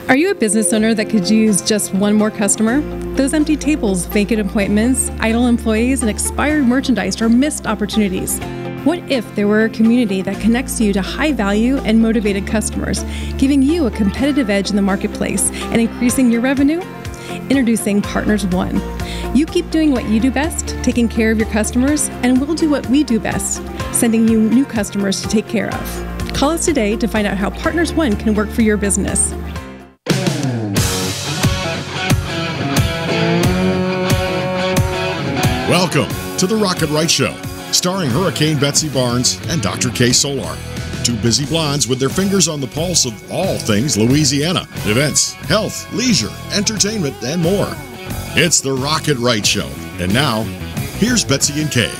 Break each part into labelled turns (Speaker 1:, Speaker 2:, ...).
Speaker 1: Are you a business owner that could use just one more customer? Those empty tables, vacant appointments, idle employees, and expired merchandise are missed opportunities. What if there were a community that connects you to high-value and motivated customers, giving you a competitive edge in the marketplace and increasing your revenue? Introducing Partners One. You keep doing what you do best, taking care of your customers, and we'll do what we do best, sending you new customers to take care of. Call us today to find out how Partners One can work for your business.
Speaker 2: Welcome to the Rocket Right Show, starring Hurricane Betsy Barnes and Dr. K. Solar. Two busy blondes with their fingers on the pulse of all things Louisiana. Events, health, leisure, entertainment, and more. It's the Rocket Right Show. And now, here's Betsy and Kay.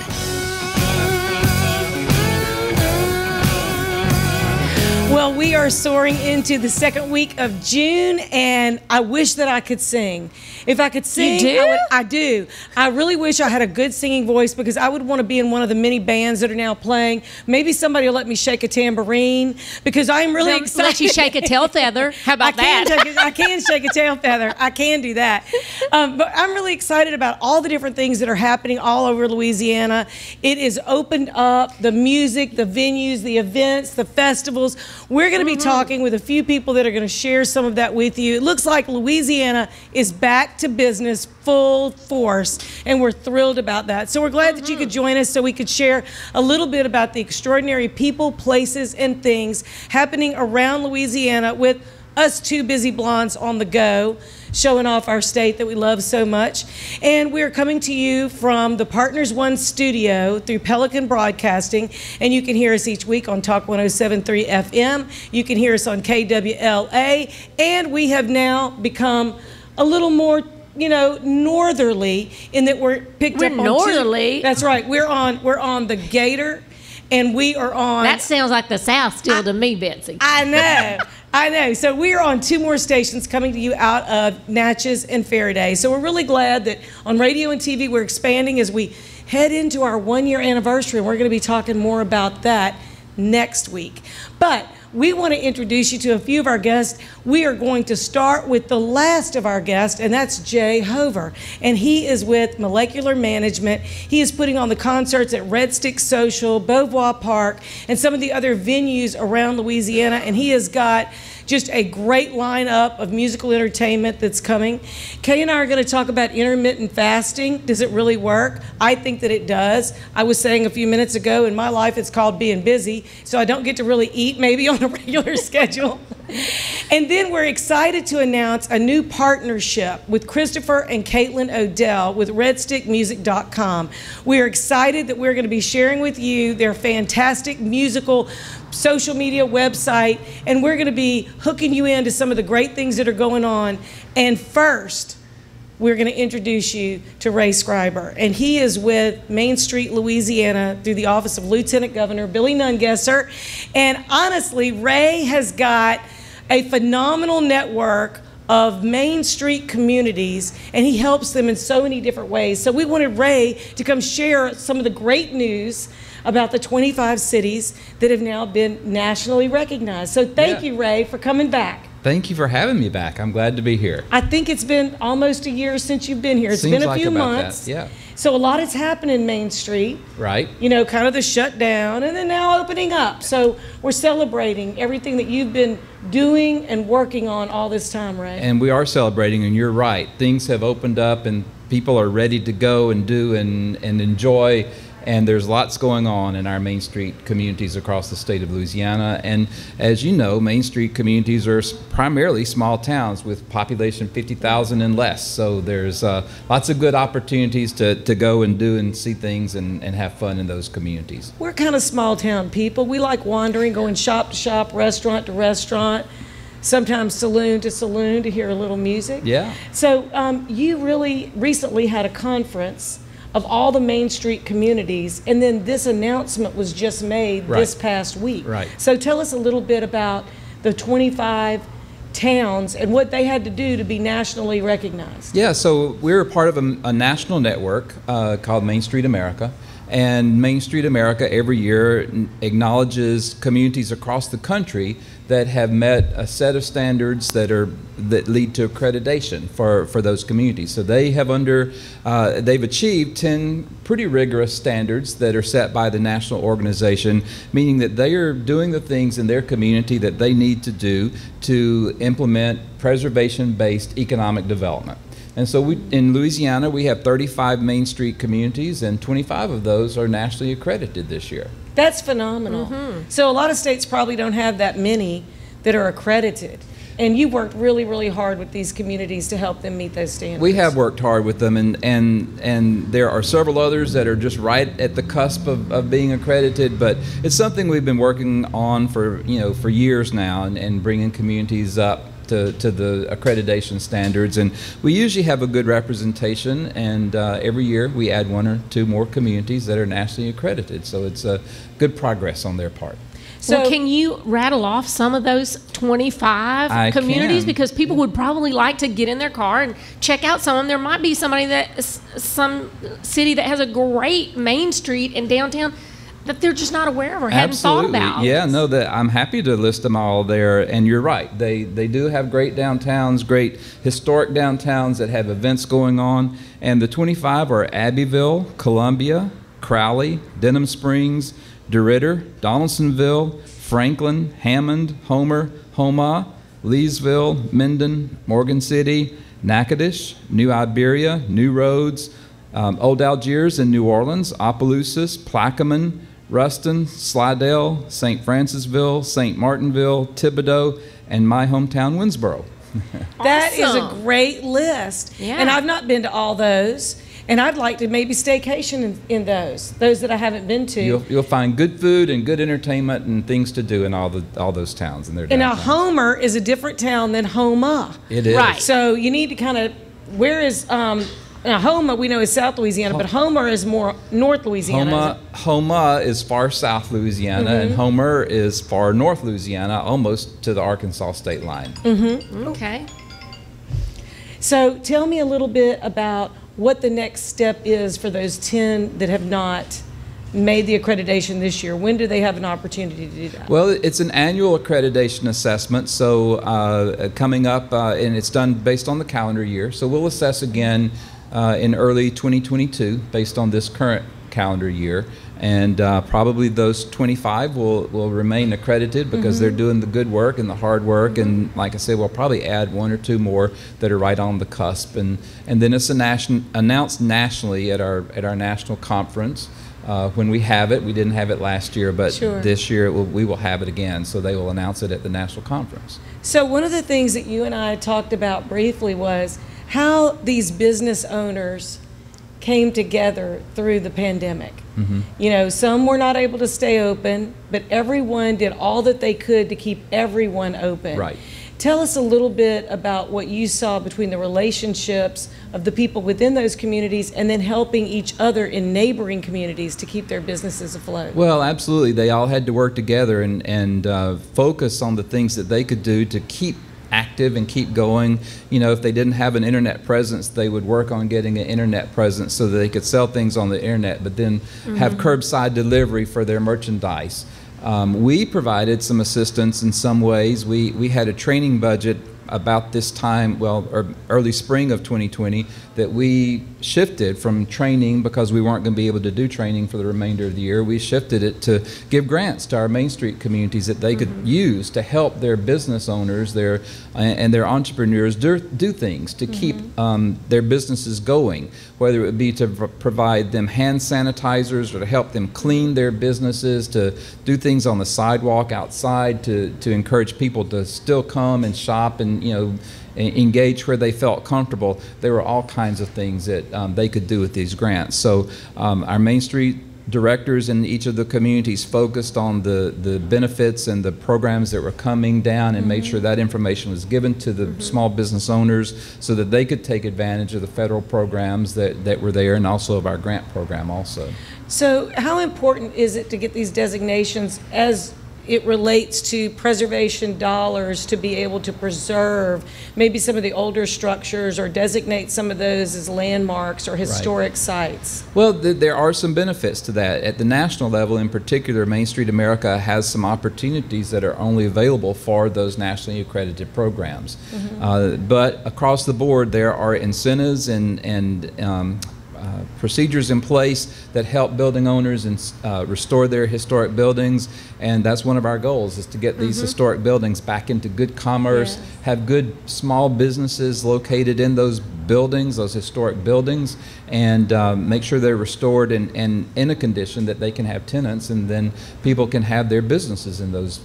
Speaker 3: Well, we are soaring into the second week of June, and I wish that I could sing. If I could sing,
Speaker 4: you do?
Speaker 3: I do. I really wish I had a good singing voice because I would want to be in one of the many bands that are now playing. Maybe somebody will let me shake a tambourine because I'm really excited.
Speaker 4: Let you shake a tail feather. How about that?
Speaker 3: I can shake a tail feather. I can do that. But I'm really excited about all the different things that are happening all over Louisiana. It is opened up, the music, the venues, the events, the festivals. We're going to be talking with a few people that are going to share some of that with you. It looks like Louisiana is back to business full force, and we're thrilled about that. So we're glad that you could join us so we could share a little bit about the extraordinary people, places, and things happening around Louisiana with us two busy blondes on the go, showing off our state that we love so much. And we're coming to you from the Partners One studio through Pelican Broadcasting, and you can hear us each week on Talk 107.3 FM. You can hear us on KWLA, and we have now become a little more, you know, northerly in that we're picked up on
Speaker 4: northerly.
Speaker 3: That's right. We're on the Gator, and we are on.
Speaker 4: That sounds like the South still to me, Betsy.
Speaker 3: I know. I know. So we are on two more stations coming to you out of Natchez and Faraday. So we're really glad that on radio and TV we're expanding as we head into our one-year anniversary, and we're going to be talking more about that next week. But we want to introduce you to a few of our guests. We are going to start with the last of our guests, and that's Jay Hover. And he is with Molecular Management. He is putting on the concerts at Red Stick Social, Beauvoir Park, and some of the other venues around Louisiana. And he has got just a great lineup of musical entertainment that's coming. Kay and I are going to talk about intermittent fasting. Does it really work? I think that it does. I was saying a few minutes ago, in my life it's called being busy, so I don't get to really eat maybe on a regular schedule. And then we're excited to announce a new partnership with Christopher and Caitlen Odell with redstickmusic.com. We are excited that we're going to be sharing with you their fantastic musical social media website, and we're going to be hooking you into some of the great things that are going on. And first, we're going to introduce you to Ray Scriber, and he is with Main Street, Louisiana, through the office of Lieutenant Governor Billy Nungesser. And honestly, Ray has got a phenomenal network of Main Street communities, and he helps them in so many different ways. So we wanted Ray to come share some of the great news about the 25 cities that have now been nationally recognized. So thank you, Ray, for coming back.
Speaker 5: Thank you for having me back. I'm glad to be here.
Speaker 3: I think it's been almost a year since you've been here. It's been a few months.
Speaker 5: That. Yeah.
Speaker 3: So a lot has happened in Main Street.
Speaker 5: Right.
Speaker 3: You know, kind of the shutdown and then now opening up. So we're celebrating everything that you've been doing and working on all this time, Ray.
Speaker 5: And we are celebrating, and you're right. Things have opened up and people are ready to go and do and enjoy. And there's lots going on in our Main Street communities across the state of Louisiana. And as you know, Main Street communities are primarily small towns with population 50,000 and less. So there's lots of good opportunities to go and do and see things and have fun in those communities.
Speaker 3: We're kind of small town people. We like wandering, going shop to shop, restaurant to restaurant, sometimes saloon to saloon to hear a little music.
Speaker 5: Yeah.
Speaker 3: So you really recently had a conference of all the Main Street communities, and then this announcement was just made this past week.
Speaker 5: Right.
Speaker 3: So tell us a little bit about the 25 towns and what they had to do to be nationally recognized.
Speaker 5: Yeah, so we're part of a national network called Main Street America. And Main Street America every year acknowledges communities across the country that have met a set of standards that lead to accreditation for those communities. So they have they've achieved 10 pretty rigorous standards that are set by the national organization, meaning that they are doing the things in their community that they need to do to implement preservation-based economic development. And so in Louisiana, we have 35 Main Street communities, and 25 of those are nationally accredited this year.
Speaker 3: That's phenomenal. So a lot of states probably don't have that many that are accredited. And you worked really, really hard with these communities to help them meet those standards. We
Speaker 5: have worked hard with them, and there are several others that are just right at the cusp of being accredited, but it's something we've been working on for years now, and bringing communities up to the accreditation standards. And we usually have a good representation, and every year we add 1 or 2 more communities that are nationally accredited. So it's good progress on their part.
Speaker 4: So well, can you rattle off some of those 25 communities? Because people would probably like to get in their car and check out some of them. There might be some city that has a great Main Street in downtown that they're just not aware of or hadn't thought about.
Speaker 5: Yeah, no, I'm happy to list them all there. And you're right, they do have great downtowns, great historic downtowns that have events going on. And the 25 are Abbeville, Columbia, Crowley, Denham Springs, DeRidder, Donaldsonville, Franklin, Hammond, Homer, Homa, Leesville, Minden, Morgan City, Natchitoches, New Iberia, New Roads, Old Algiers in New Orleans, Opelousas, Plaquemine, Ruston, Slidell, St. Francisville, St. Martinville, Thibodaux, and my hometown, Winsboro.
Speaker 3: That is a great list.
Speaker 4: Yeah.
Speaker 3: And I've not been to all those. And I'd like to maybe staycation in those that I haven't been to.
Speaker 5: You'll find good food and good entertainment and things to do in all those towns. And
Speaker 3: now Homer is a different town than Homa.
Speaker 5: It is.
Speaker 3: Right. So you need to kind of, where is, now Homa we know is South Louisiana, but Homer is more North Louisiana.
Speaker 5: Homa is far South Louisiana, and Homer is far North Louisiana, almost to the Arkansas state line.
Speaker 4: Okay.
Speaker 3: So tell me a little bit about what the next step is for those 10 that have not made the accreditation this year. When do they have an opportunity to do that?
Speaker 5: Well, it's an annual accreditation assessment, so coming up, and it's done based on the calendar year. So we'll assess again in early 2022 based on this current calendar year. And probably those 25 will remain accredited because they're doing the good work and the hard work. And like I said, we'll probably add 1 or 2 more that are right on the cusp. And then it's announced nationally at our national conference when we have it. We didn't have it last year, but this year we will have it again. So they will announce it at the national conference.
Speaker 3: So one of the things that you and I talked about briefly was how these business owners came together through the pandemic. You know, some were not able to stay open, but everyone did all that they could to keep everyone open.
Speaker 5: Right.
Speaker 3: Tell us a little bit about what you saw between the relationships of the people within those communities and then helping each other in neighboring communities to keep their businesses afloat.
Speaker 5: Well, absolutely. They all had to work together and focus on the things that they could do to keep active and keep going. You know, if they didn't have an internet presence, they would work on getting an internet presence so that they could sell things on the internet, but then have curbside delivery for their merchandise. We provided some assistance in some ways. We had a training budget about this time, well, or early spring of 2020, that we shifted from training because we weren't going to be able to do training for the remainder of the year. We shifted it to give grants to our Main Street communities that they could use to help their business owners and their entrepreneurs do things to keep their businesses going, whether it would be to provide them hand sanitizers or to help them clean their businesses, to do things on the sidewalk outside to encourage people to still come and shop and, you know, engage where they felt comfortable. There were all kinds of things that they could do with these grants. So our Main Street directors in each of the communities focused on the benefits and the programs that were coming down and made sure that information was given to the small business owners so that they could take advantage of the federal programs that were there and also of our grant program also.
Speaker 3: So how important is it to get these designations as it relates to preservation dollars to be able to preserve maybe some of the older structures or designate some of those as landmarks or historic sites?
Speaker 5: Well, there are some benefits to that. At the national level in particular, Main Street America has some opportunities that are only available for those nationally accredited programs. But across the board, there are incentives and procedures in place that help building owners and restore their historic buildings, and that's one of our goals, is to get these historic buildings back into good commerce, have good small businesses located in those buildings, those historic buildings, and make sure they're restored and in a condition that they can have tenants, and then people can have their businesses in those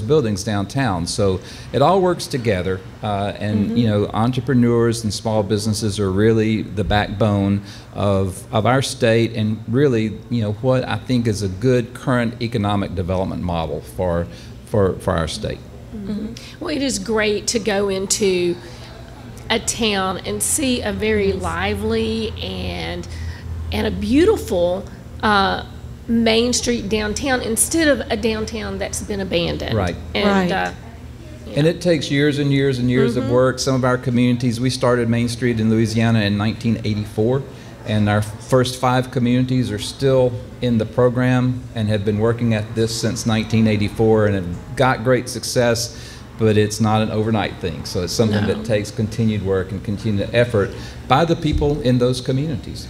Speaker 5: buildings downtown. So it all works together, and you know, entrepreneurs and small businesses are really the backbone of our state, and really, you know, what I think is a good current economic development model for our state.
Speaker 4: Well, it is great to go into a town and see a very lively and a beautiful Main Street downtown instead of a downtown that's been abandoned.
Speaker 5: Right.
Speaker 4: And,
Speaker 5: and it takes years and years and years of work. Some of our communities, we started Main Street in Louisiana in 1984, and our first 5 communities are still in the program and have been working at this since 1984 and have got great success. But it's not an overnight thing, so it's something that takes continued work and continued effort by the people in those communities.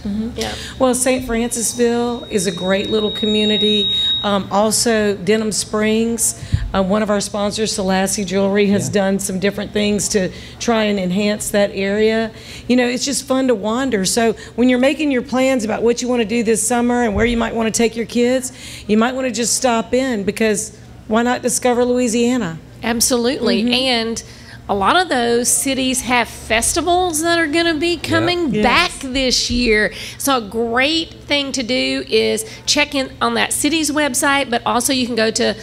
Speaker 3: Well, St. Francisville is a great little community. Also, Denham Springs, one of our sponsors, Selassie Jewelry, has done some different things to try and enhance that area. You know, it's just fun to wander. So when you're making your plans about what you want to do this summer and where you might want to take your kids, you might want to just stop in, because why not discover Louisiana?
Speaker 4: Absolutely. And a lot of those cities have festivals that are going to be coming back this year. So a great thing to do is check in on that city's website, but also you can go to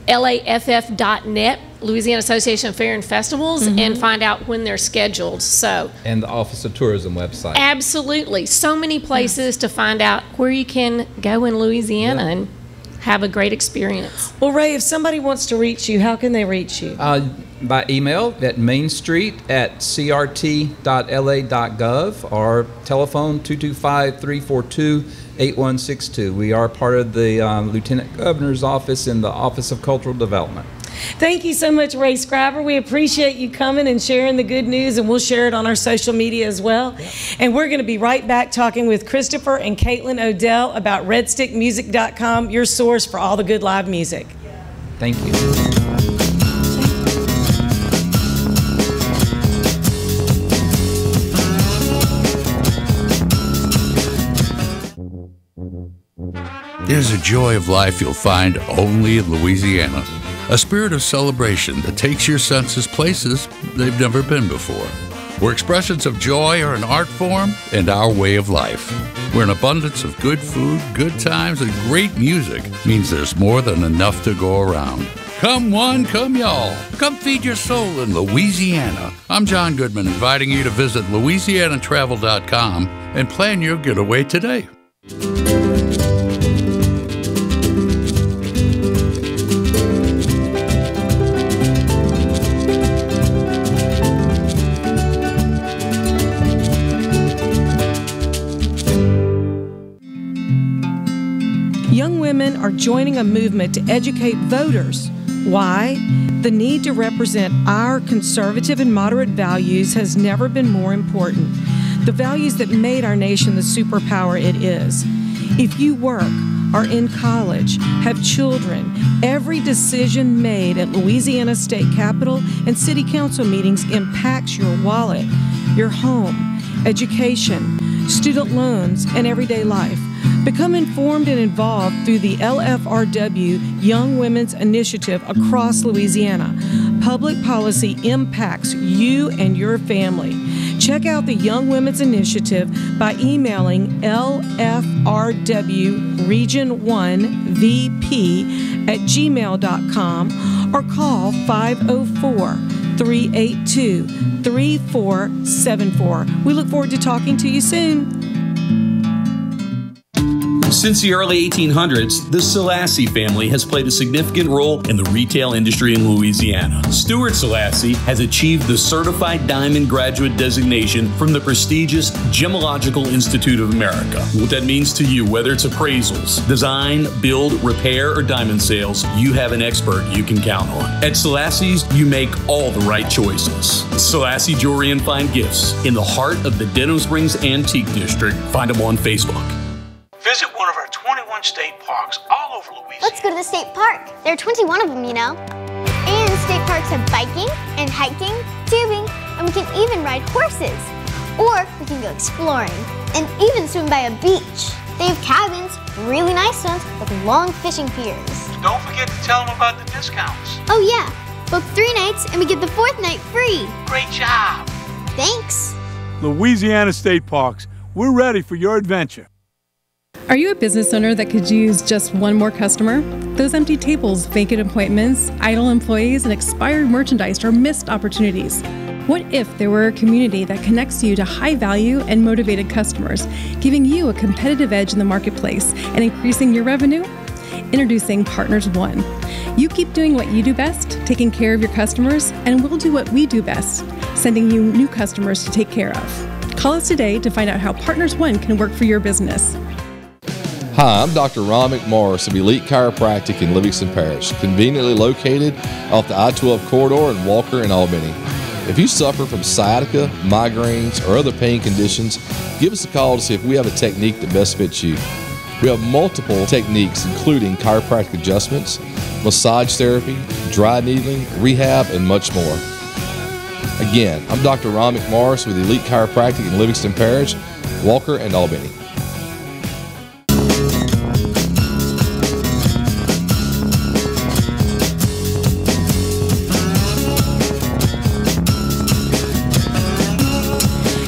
Speaker 4: laff.net, Louisiana Association of Fair and Festivals, and find out when they're scheduled. So,
Speaker 5: and the Office of Tourism website.
Speaker 4: Absolutely. So many places to find out where you can go in Louisiana and have a great experience.
Speaker 3: Well, Ray, if somebody wants to reach you, how can they reach you?
Speaker 5: By email at mainstreet@crt.la.gov or telephone 225-342-8162. We are part of the Lieutenant Governor's Office in the Office of Cultural Development.
Speaker 3: Thank you so much, Ray Scriber. We appreciate you coming and sharing the good news, and we'll share it on our social media as well. And we're going to be right back talking with Christopher and Caitlen Odell about redstickmusic.com, your source for all the good live music.
Speaker 5: Thank you.
Speaker 6: There's a joy of life you'll find only in Louisiana. A spirit of celebration that takes your senses places they've never been before. Where expressions of joy are an art form and our way of life. Where an abundance of good food, good times, and great music means there's more than enough to go around. Come one, come y'all. Come feed your soul in Louisiana. I'm John Goodman, inviting you to visit LouisianaTravel.com and plan your getaway today.
Speaker 3: Young women are joining a movement to educate voters. Why? The need to represent our conservative and moderate values has never been more important. The values that made our nation the superpower it is. If you work, are in college, have children, every decision made at Louisiana State Capitol and City Council meetings impacts your wallet, your home, education, student loans, and everyday life. Become informed and involved through the LFRW Young Women's Initiative across Louisiana. Public policy impacts you and your family. Check out the Young Women's Initiative by emailing lfrwregion1vp@gmail.com or call 504-382-3474. We look forward to talking to you soon.
Speaker 7: Since the early 1800s, the Selassie family has played a significant role in the retail industry in Louisiana. Stuart Selassie has achieved the Certified Diamond Graduate designation from the prestigious Gemological Institute of America. What that means to you, whether it's appraisals, design, build, repair, or diamond sales, you have an expert you can count on. At Selassie's, you make all the right choices. Selassie Jewelry and Fine Gifts in the heart of the Denham Springs Antique District. Find them on Facebook.
Speaker 8: Visit one of our 21 state parks all over Louisiana.
Speaker 9: Let's go to the state park. There are 21 of them, you know. And state parks have biking and hiking, tubing, and we can even ride horses. Or we can go exploring and even swim by a beach. They have cabins, really nice ones, with long fishing piers.
Speaker 8: Don't forget to tell them about the discounts.
Speaker 9: Oh yeah, book 3 nights and we get the 4th night free.
Speaker 8: Great job.
Speaker 9: Thanks.
Speaker 10: Louisiana State Parks, we're ready for your adventure.
Speaker 1: Are you a business owner that could use just one more customer? Those empty tables, vacant appointments, idle employees, and expired merchandise are missed opportunities. What if there were a community that connects you to high-value and motivated customers, giving you a competitive edge in the marketplace and increasing your revenue? Introducing Partners One. You keep doing what you do best, taking care of your customers, and we'll do what we do best, sending you new customers to take care of. Call us today to find out how Partners One can work for your business.
Speaker 11: Hi, I'm Dr. Ron McMorris of Elite Chiropractic in Livingston Parish, conveniently located off the I-12 corridor in Walker and Albany. If you suffer from sciatica, migraines, or other pain conditions, give us a call to see if we have a technique that best fits you. We have multiple techniques including chiropractic adjustments, massage therapy, dry needling, rehab, and much more. Again, I'm Dr. Ron McMorris with Elite Chiropractic in Livingston Parish, Walker, and Albany.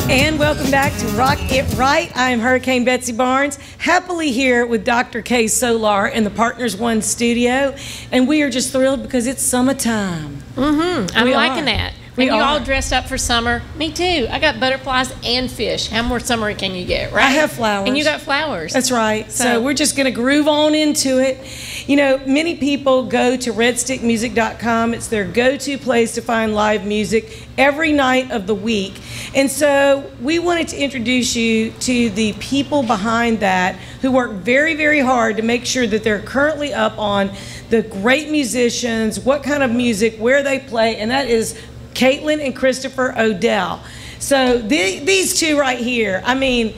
Speaker 3: And welcome back to Rock It Right. I'm Hurricane Betsy Barnes, happily here with Dr. Kay Solar in the Partners One studio. And we are just thrilled because it's summertime.
Speaker 4: I'm liking that.
Speaker 3: We
Speaker 4: and you
Speaker 3: are.
Speaker 4: all dressed up for summer. Me too. I got butterflies and fish. How more summery can you get, right?
Speaker 3: I have flowers.
Speaker 4: And you got flowers.
Speaker 3: That's right. So we're just going to groove on into it. You know, many people go to redstickmusic.com. It's their go-to place to find live music every night of the week. And so we wanted to introduce you to the people behind that who work very, very hard to make sure that they're currently up on the great musicians, what kind of music, where they play, and that is Caitlen and Christopher Odell. So these two right here, I mean,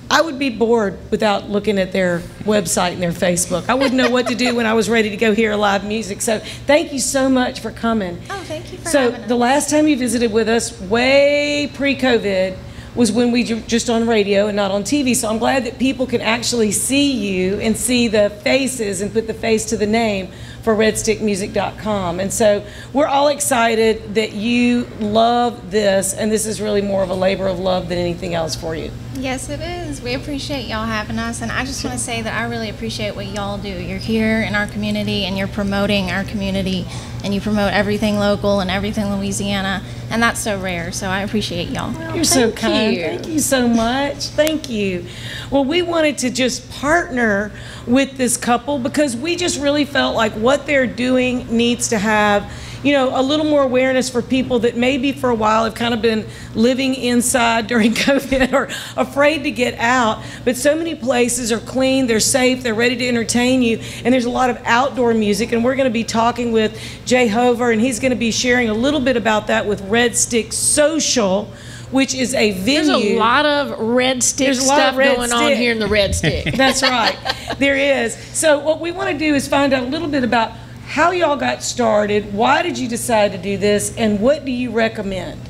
Speaker 3: I would be bored without looking at their website and their Facebook. I wouldn't know what to do when I was ready to go hear live music. So thank you so much for coming.
Speaker 9: Oh, thank you for having us.
Speaker 3: So the last time you visited with us, way pre-COVID, was when we were just on radio and not on TV. So I'm glad that people can actually see you and see the faces and put the face to the name for redstickmusic.com. And so we're all excited that you love this, and this is really more of a labor of love than anything else for you.
Speaker 12: Yes, it is. We appreciate y'all having us, and I just want to say that I really appreciate what y'all do. You're here in our community, and you're promoting our community, and you promote everything local and everything Louisiana, and that's so rare, so I appreciate y'all.
Speaker 3: You're so kind. Thank you so much. Thank you. Well, we wanted to just partner with this couple because we just really felt like what they're doing needs to have, you know, a little more awareness for people that maybe for a while have kind of been living inside during COVID or afraid to get out. But so many places are clean, they're safe, they're ready to entertain you, and there's a lot of outdoor music. And we're going to be talking with Jay Hover, and he's going to be sharing a little bit about that with Red Stick Social, which is a venue.
Speaker 4: There's a lot of Red Stick stuff going on here in the Red Stick.
Speaker 3: That's right. There is. So what we want to do is find out a little bit about how y'all got started, why did you decide to do this, and what do you recommend?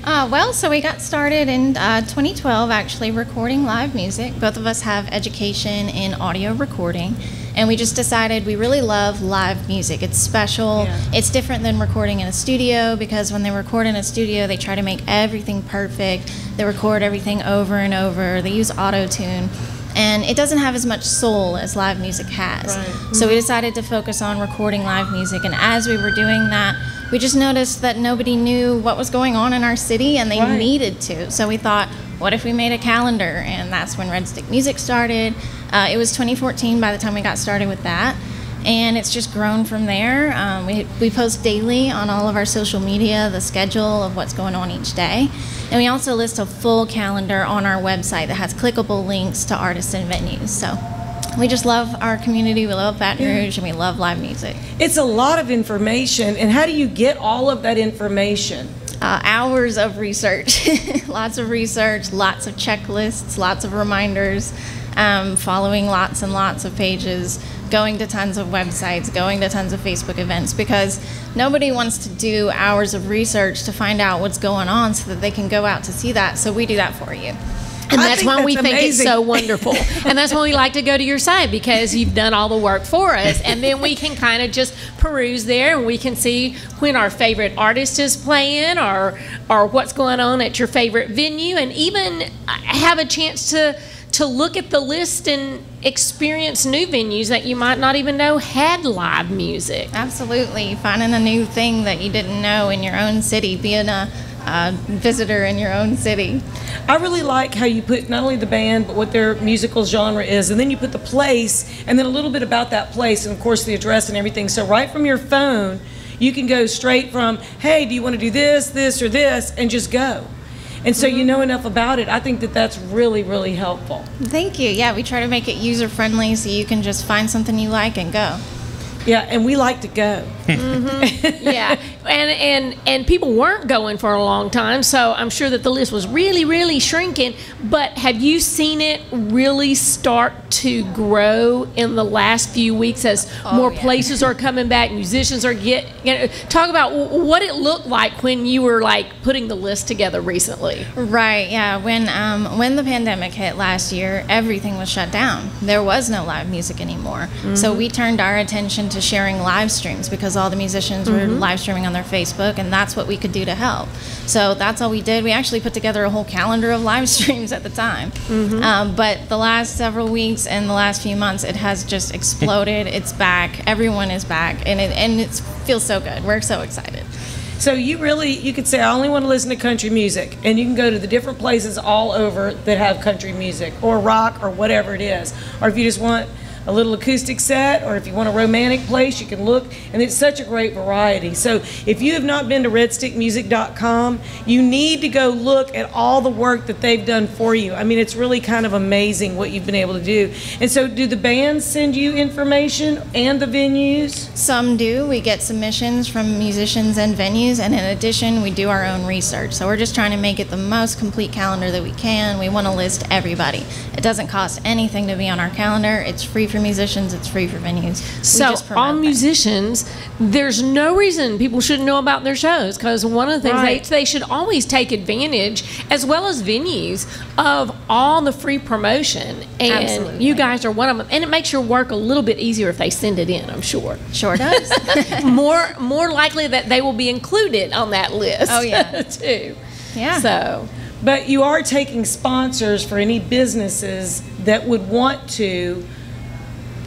Speaker 12: Well, so we got started in 2012 actually recording live music. Both of us have education in audio recording, and we just decided we really love live music. It's special. Yeah. It's different than recording in a studio because when they record in a studio, they try to make everything perfect. They record everything over and over. They use auto-tune. And it doesn't have as much soul as live music has. Right. So we decided to focus on recording live music, and as we were doing that, we just noticed that nobody knew what was going on in our city, and they needed to. So we thought, what if we made a calendar? And that's when Red Stick Music started. It was 2014 by the time we got started with that. And it's just grown from there. We post daily on all of our social media, the schedule of what's going on each day. And we also list a full calendar on our website that has clickable links to artists and venues. So we just love our community, we love Baton Rouge, and we love live music.
Speaker 3: It's a lot of information. And how do you get all of that information?
Speaker 12: Hours of research. Lots of research, lots of checklists, lots of reminders, following lots and lots of pages, going to tons of websites, going to tons of Facebook events, because nobody wants to do hours of research to find out what's going on so that they can go out to see that. So we do that for you.
Speaker 4: And that's why we think it's so wonderful. And that's why we like to go to your site, because you've done all the work for us. And then we can kind of just peruse there, and we can see when our favorite artist is playing, or what's going on at your favorite venue, and even have a chance to look at the list and experience new venues that you might not even know had live music.
Speaker 12: Absolutely. Finding a new thing that you didn't know in your own city, being a visitor in your own city.
Speaker 3: I really like how you put not only the band, but what their musical genre is, and then you put the place, and then a little bit about that place, and of course the address and everything. So right from your phone, you can go straight from, hey, do you want to do this, this, or this, and just go. And so you know enough about it. I think that that's really, really helpful.
Speaker 12: Thank you. Yeah, we try to make it user-friendly so you can just find something you like and go.
Speaker 3: Yeah, and we like to go.
Speaker 4: Yeah, and people weren't going for a long time, so I'm sure that the list was really, really shrinking. But have you seen it really start to grow in the last few weeks as more places are coming back, musicians are talk about what it looked like when you were like putting the list together recently.
Speaker 12: Right, yeah, when the pandemic hit last year, everything was shut down. There was no live music anymore. So we turned our attention to sharing live streams, because all the musicians were live streaming on their Facebook, and that's what we could do to help. So that's all we did. We actually put together a whole calendar of live streams at the time. But the last several weeks and the last few months, it has just exploded. It's back. Everyone is back, and it feels so good. We're so excited.
Speaker 3: So you could say, I only want to listen to country music, and you can go to the different places all over that have country music or rock or whatever it is. Or if you just want a little acoustic set, or if you want a romantic place, you can look, and it's such a great variety. So if you have not been to redstickmusic.com, you need to go look at all the work that they've done for you. I mean, it's really kind of amazing what you've been able to do. And so do the bands send you information and the venues?
Speaker 12: Some do. We get submissions from musicians and venues, and in addition, we do our own research. So we're just trying to make it the most complete calendar that we can. We want to list everybody. It doesn't cost anything to be on our calendar. It's free for musicians, it's free for venues.
Speaker 4: So on musicians, there's no reason people shouldn't know about their shows, because one of the things they should always take advantage, as well as venues, of all the free promotion. And
Speaker 12: Absolutely.
Speaker 4: You guys are one of them. And it makes your work a little bit easier if they send it in, I'm sure.
Speaker 12: Sure does.
Speaker 4: more likely that they will be included on that list.
Speaker 12: Oh yeah.
Speaker 4: too.
Speaker 12: Yeah.
Speaker 4: So.
Speaker 3: But you are taking sponsors for any businesses that would want to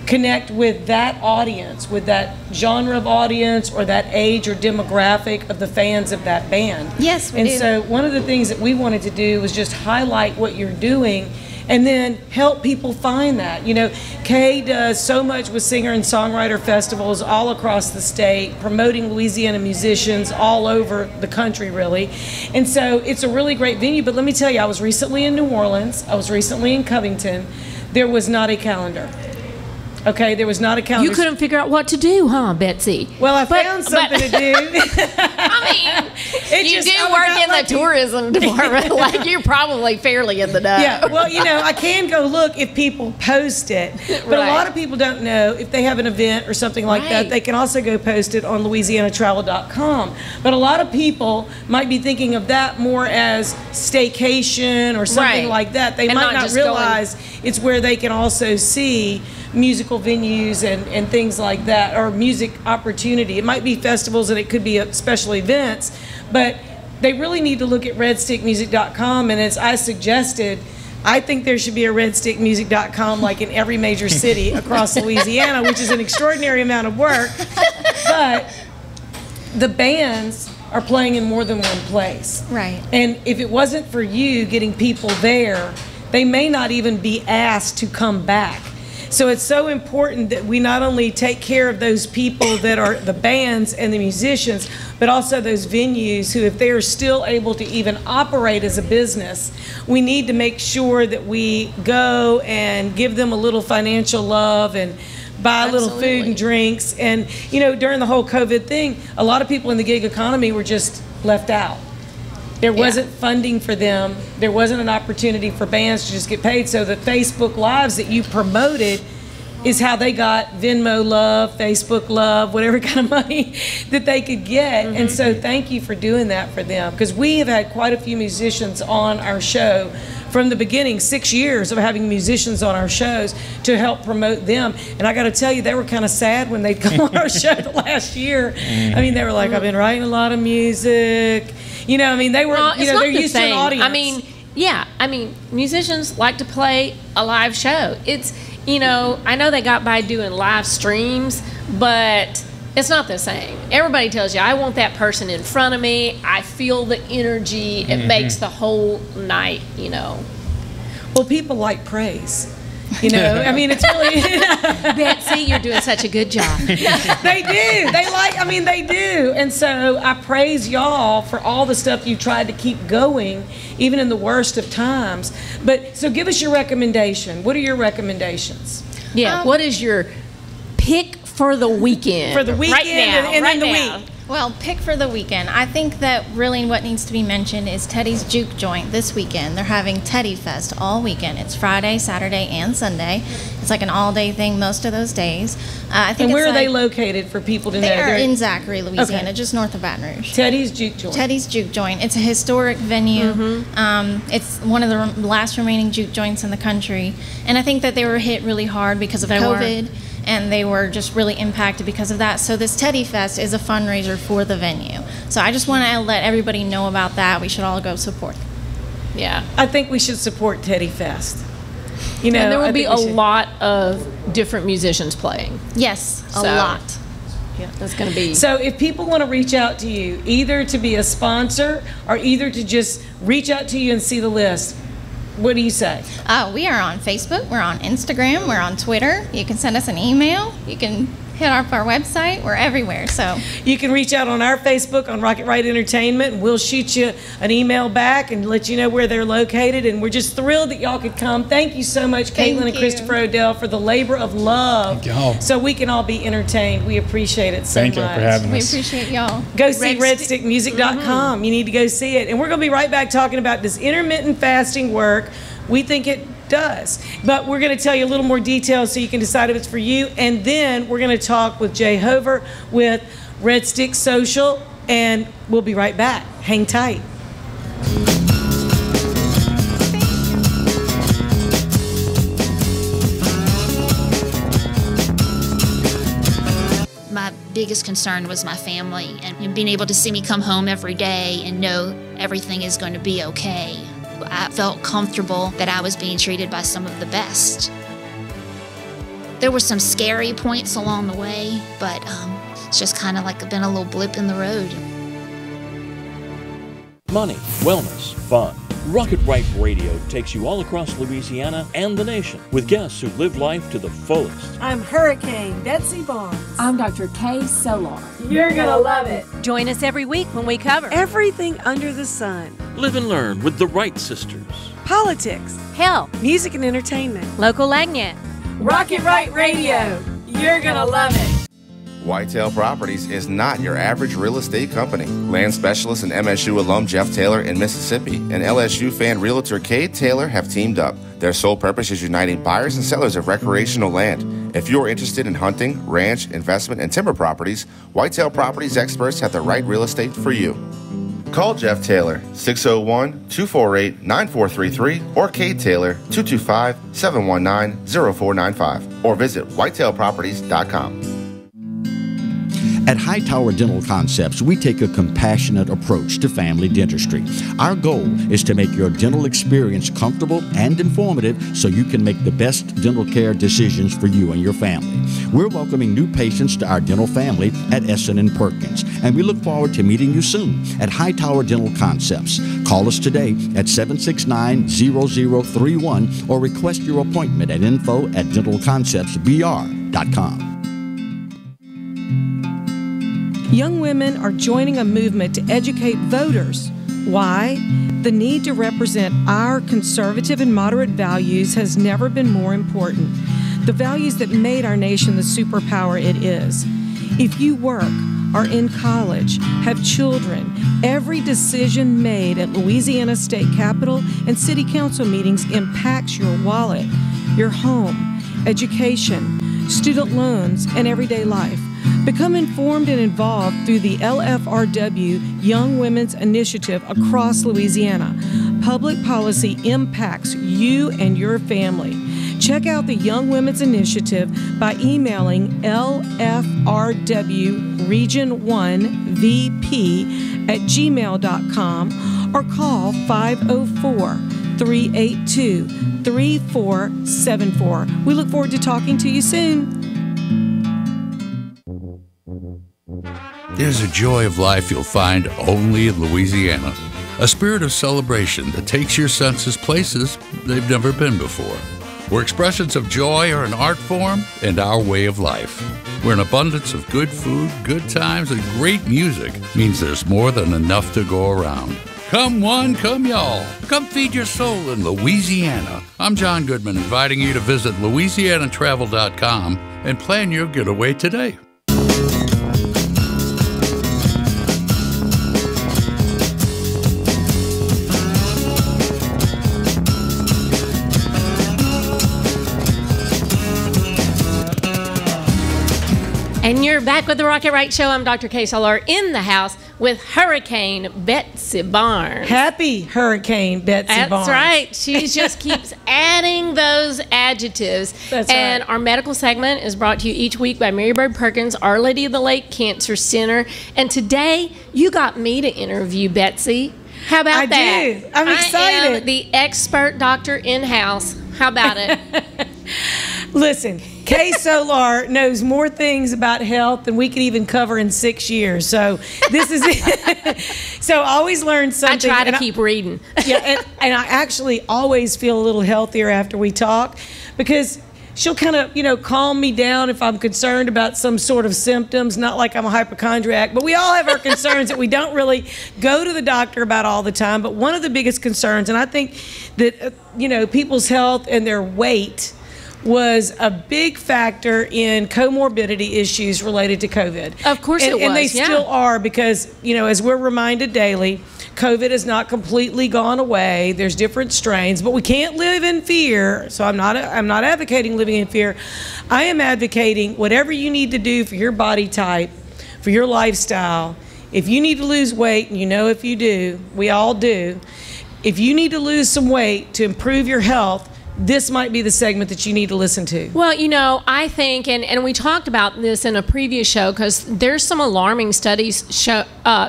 Speaker 3: connect with that audience, with that genre of audience or that age or demographic of the fans of that band.
Speaker 12: Yes, we
Speaker 3: do.
Speaker 12: And
Speaker 3: so one of the things that we wanted to do was just highlight what you're doing and then help people find that. You know, Kay does so much with singer and songwriter festivals all across the state, promoting Louisiana musicians all over the country, really. And so it's a really great venue. But let me tell you, I was recently in New Orleans. I was recently in Covington. There was not a calendar. Okay, there was not a calendar.
Speaker 4: You couldn't figure out what to do, huh, Betsy?
Speaker 3: Well, I found something to do.
Speaker 4: I mean, you do work in the tourism department. Like, you're probably fairly in the know.
Speaker 3: Yeah, well, you know, I can go look if people post it. But a lot of people don't know if they have an event or something like that. They can also go post it on LouisianaTravel.com. But a lot of people might be thinking of that more as staycation or something like that. They might not realize it's where they can also see musical venues and things like that, or music opportunity. It might be festivals and it could be special events, but they really need to look at redstickmusic.com. And as I suggested, I think there should be a redstickmusic.com like in every major city across Louisiana, which is an extraordinary amount of work, but the bands are playing in more than one place.
Speaker 12: Right.
Speaker 3: And if it wasn't for you getting people there, they may not even be asked to come back. So it's so important that we not only take care of those people that are the bands and the musicians, but also those venues who, if they are still able to even operate as a business, we need to make sure that we go and give them a little financial love and buy a little food and drinks. And, you know, during the whole COVID thing, a lot of people in the gig economy were just left out. There wasn't funding for them. There wasn't an opportunity for bands to just get paid. So the Facebook Lives that you promoted is how they got Venmo love, Facebook love, whatever kind of money that they could get. And so thank you for doing that for them, because we have had quite a few musicians on our show from the beginning, 6 years of having musicians on our shows to help promote them. And I got to tell you, they were kind of sad when they'd come on our show the last year. I mean, they were like, I've been writing a lot of music. You know, I mean, they were, you know, they're used to an audience.
Speaker 4: I mean, yeah, I mean, musicians like to play a live show. It's, you know, I know they got by doing live streams, but it's not the same. Everybody tells you, I want that person in front of me. I feel the energy. It makes the whole night, you know.
Speaker 3: Well, people like praise. You know, I mean, it's really...
Speaker 4: Betsy, you're doing such a good job.
Speaker 3: They do. They like, I mean, they do. And so I praise y'all for all the stuff you tried to keep going, even in the worst of times. But, so give us your recommendation. What are your recommendations?
Speaker 4: Yeah, what is your pick for the weekend?
Speaker 3: For the weekend
Speaker 4: right now,
Speaker 3: and
Speaker 4: right
Speaker 3: in the
Speaker 4: now.
Speaker 3: week.
Speaker 12: Well, pick for the weekend. I think that really what needs to be mentioned is Teddy's Juke Joint this weekend. They're having Teddy Fest all weekend. It's Friday, Saturday, and Sunday. It's like an all-day thing most of those days. I think.
Speaker 3: And where are they located for people to know?
Speaker 12: They are in Zachary, Louisiana, just north of Baton Rouge.
Speaker 3: Teddy's Juke Joint.
Speaker 12: Teddy's Juke Joint. It's a historic venue. It's one of the last remaining juke joints in the country. And I think that they were hit really hard because of COVID. And they were just really impacted because of that. So this Teddy Fest is a fundraiser for the venue. So I just want to let everybody know about that. We should all go support.
Speaker 4: Yeah.
Speaker 3: I think we should support Teddy Fest. You know,
Speaker 4: and there will be a lot of different musicians playing.
Speaker 12: Yes, a lot.
Speaker 4: Yeah, that's going to be...
Speaker 3: So if people want to reach out to you, either to be a sponsor or either to just reach out to you and see the list, what do you say?
Speaker 12: We are on Facebook, we're on Instagram, we're on Twitter. You can send us an email. You can hit up our website. We're everywhere. So
Speaker 3: you can reach out on our Facebook on Rocket Right Entertainment, and we'll shoot you an email back and let you know where they're located. And we're just thrilled that y'all could come. Thank you so much, Caitlen and Christopher Odell, for the labor of love.
Speaker 13: Thank y'all.
Speaker 3: So we can all be entertained. We appreciate it so much.
Speaker 13: Thank you for having us.
Speaker 12: We appreciate y'all.
Speaker 3: Go see redstickmusic.com. You need to go see it. And we're going to be right back talking about, does intermittent fasting work? We think it does. But we're going to tell you a little more details so you can decide if it's for you. And then we're going to talk with Jay Hover with Red Stick Social, and we'll be right back. Hang tight.
Speaker 14: My biggest concern was my family and being able to see me come home every day and know everything is going to be okay. I felt comfortable that I was being treated by some of the best. There were some scary points along the way, but it's just kind of like been a little blip in the road.
Speaker 15: Money, wellness, fun. Rocket Right Radio takes you all across Louisiana and the nation with guests who live life to the fullest.
Speaker 16: I'm Hurricane Betsy Barnes.
Speaker 17: I'm Dr. Kay Solar.
Speaker 16: You're gonna love it.
Speaker 17: Join us every week when we cover
Speaker 16: everything under the sun.
Speaker 15: Live and learn with the Wright sisters.
Speaker 16: Politics,
Speaker 17: health,
Speaker 16: music and entertainment,
Speaker 17: local agnet.
Speaker 16: Rocket Right Radio. You're gonna love it.
Speaker 18: Whitetail Properties is not your average real estate company. Land specialist and MSU alum Jeff Taylor in Mississippi and LSU fan realtor Kay Taylor have teamed up. Their sole purpose is uniting buyers and sellers of recreational land. If you're interested in hunting, ranch, investment, and timber properties, Whitetail Properties experts have the right real estate for you. Call Jeff Taylor, 601-248-9433, or Kay Taylor, 225-719-0495, or visit whitetailproperties.com.
Speaker 13: At Hightower Dental Concepts, we take a compassionate approach to family dentistry. Our goal is to make your dental experience comfortable and informative so you can make the best dental care decisions for you and your family. We're welcoming new patients to our dental family at Essen & Perkins, and we look forward to meeting you soon at Hightower Dental Concepts. Call us today at 769-0031 or request your appointment at info@dentalconceptsbr.com.
Speaker 3: Young women are joining a movement to educate voters. Why? The need to represent our conservative and moderate values has never been more important. The values that made our nation the superpower it is. If you work, are in college, have children, every decision made at Louisiana State Capitol and City Council meetings impacts your wallet, your home, education, student loans, and everyday life. Become informed and involved through the LFRW Young Women's Initiative across Louisiana. Public policy impacts you and your family. Check out the Young Women's Initiative by emailing lfrw region1vp@gmail.com or call 504-382-3474. We look forward to talking to you soon.
Speaker 6: There's a joy of life you'll find only in Louisiana. A spirit of celebration that takes your senses places they've never been before. Where expressions of joy are an art form and our way of life. Where an abundance of good food, good times, and great music means there's more than enough to go around. Come one, come y'all. Come feed your soul in Louisiana. I'm John Goodman, inviting you to visit LouisianaTravel.com and plan your getaway today.
Speaker 4: And you're back with the Rocket Right Show. I'm Dr. Kay Solar in the house with Hurricane Betsy Barnes.
Speaker 3: Happy Hurricane Betsy Barnes.
Speaker 4: That's right. She just keeps adding those adjectives.
Speaker 3: That's
Speaker 4: and
Speaker 3: right.
Speaker 4: Our medical segment is brought to you each week by Mary Bird Perkins, Our Lady of the Lake Cancer Center. And today, you got me to interview Betsy. How about that?
Speaker 3: I do. I'm excited.
Speaker 4: I am the expert doctor in-house. How about it?
Speaker 3: Listen, Kay Solar knows more things about health than we could even cover in 6 years. So this is it. So I always learn something.
Speaker 4: I try to keep reading.
Speaker 3: Yeah, and I actually always feel a little healthier after we talk because she'll kind of, calm me down if I'm concerned about some sort of symptoms. Not like I'm a hypochondriac, but we all have our concerns that we don't really go to the doctor about all the time. But one of the biggest concerns, and I think that, people's health and their weight was a big factor in comorbidity issues related to COVID.
Speaker 4: Of course it was,
Speaker 3: and they still are because, as we're reminded daily, COVID has not completely gone away. There's different strains, but we can't live in fear. So I'm not advocating living in fear. I am advocating whatever you need to do for your body type, for your lifestyle. If you need to lose weight, and if you do, we all do. If you need to lose some weight to improve your health, this might be the segment that you need to listen to.
Speaker 4: Well, I think, and we talked about this in a previous show, because there's some alarming studies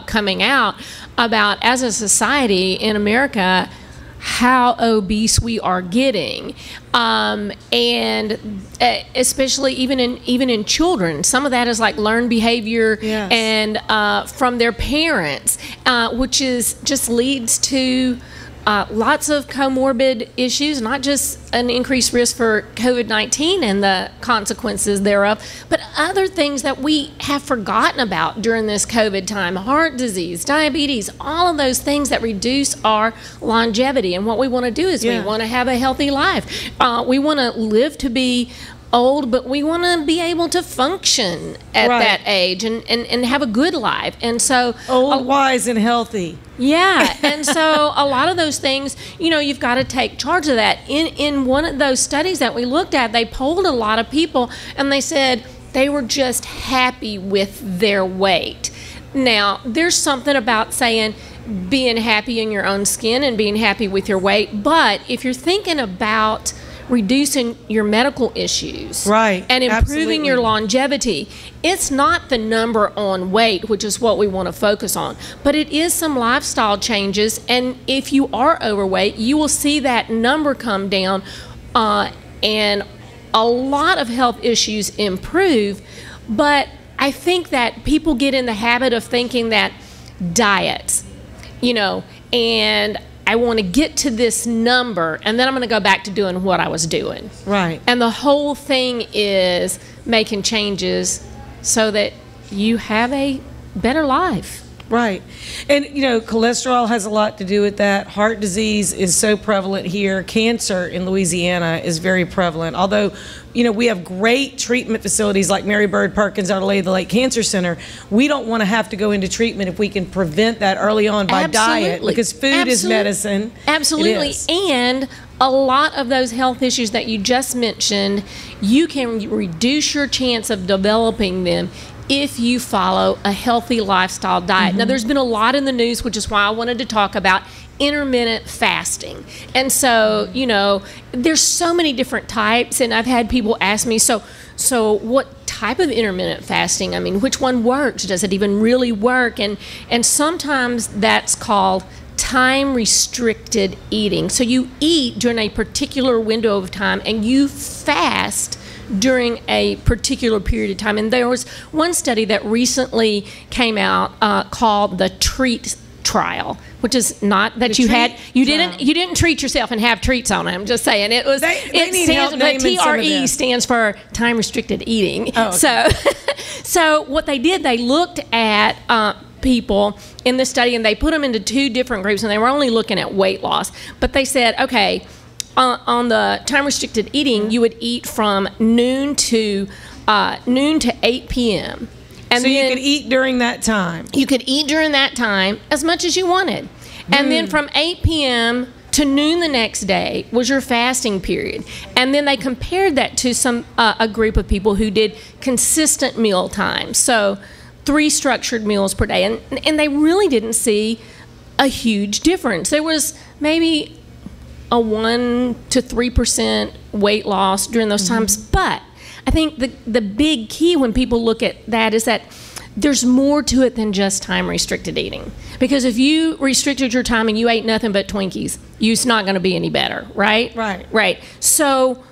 Speaker 4: coming out about, as a society in America, how obese we are getting, and especially even in children. Some of that is like learned behavior,
Speaker 3: yes,
Speaker 4: and from their parents, which just leads to lots of comorbid issues, not just an increased risk for COVID-19 and the consequences thereof, but other things that we have forgotten about during this COVID time: heart disease, diabetes, all of those things that reduce our longevity. And what we want to do is we want to have a healthy life. We want to live to be old, but we want to be able to function at that age and have a good life. And so
Speaker 3: old, wise, and healthy.
Speaker 4: Yeah, and so a lot of those things, you've got to take charge of that. In one of those studies that we looked at, they polled a lot of people, and they said they were just happy with their weight. Now, there's something about saying being happy in your own skin and being happy with your weight, but if you're thinking about reducing your medical issues.
Speaker 3: Right.
Speaker 4: And improving your
Speaker 3: Absolutely.
Speaker 4: longevity. It's not the number on weight, which is what we want to focus on, but it is some lifestyle changes. And if you are overweight, you will see that number come down, and a lot of health issues improve. But I think that people get in the habit of thinking that diets, and I want to get to this number, and then I'm going to go back to doing what I was doing.
Speaker 3: Right.
Speaker 4: And the whole thing is making changes so that you have a better life.
Speaker 3: Right. And, cholesterol has a lot to do with that. Heart disease is so prevalent here. Cancer in Louisiana is very prevalent. Although, we have great treatment facilities like Mary Bird Perkins, Our Lady of the Lake Cancer Center. We don't want to have to go into treatment if we can prevent that early on by diet, because food is medicine.
Speaker 4: Absolutely.
Speaker 3: It is.
Speaker 4: And a lot of those health issues that you just mentioned, you can reduce your chance of developing them if you follow a healthy lifestyle diet. Now, there's been a lot in the news, which is why I wanted to talk about intermittent fasting. And so, there's so many different types, and I've had people ask me, so what type of intermittent fasting? I mean, which one works? Does it even really work? And sometimes that's called time-restricted eating. So you eat during a particular window of time, and you fast during a particular period of time. And there was one study that recently came out called the TREAT trial, which is not that you didn't treat yourself and have treats on it. I'm just saying it was. But TRE stands for time restricted eating. Oh, okay. So what they did, they looked at people in the study, and they put them into two different groups, and they were only looking at weight loss. But they said, okay, on the time-restricted eating, you would eat from noon to 8 p.m. And
Speaker 3: so you could eat during that time.
Speaker 4: You could eat during that time as much as you wanted. And then from 8 p.m. to noon the next day was your fasting period. And then they compared that to a group of people who did consistent meal times. So 3 structured meals per day. And they really didn't see a huge difference. There was maybe a 1 to 3% weight loss during those times. But I think the big key when people look at that is that there's more to it than just time-restricted eating. Because if you restricted your time and you ate nothing but Twinkies, it's not going to be any better, right? Right. So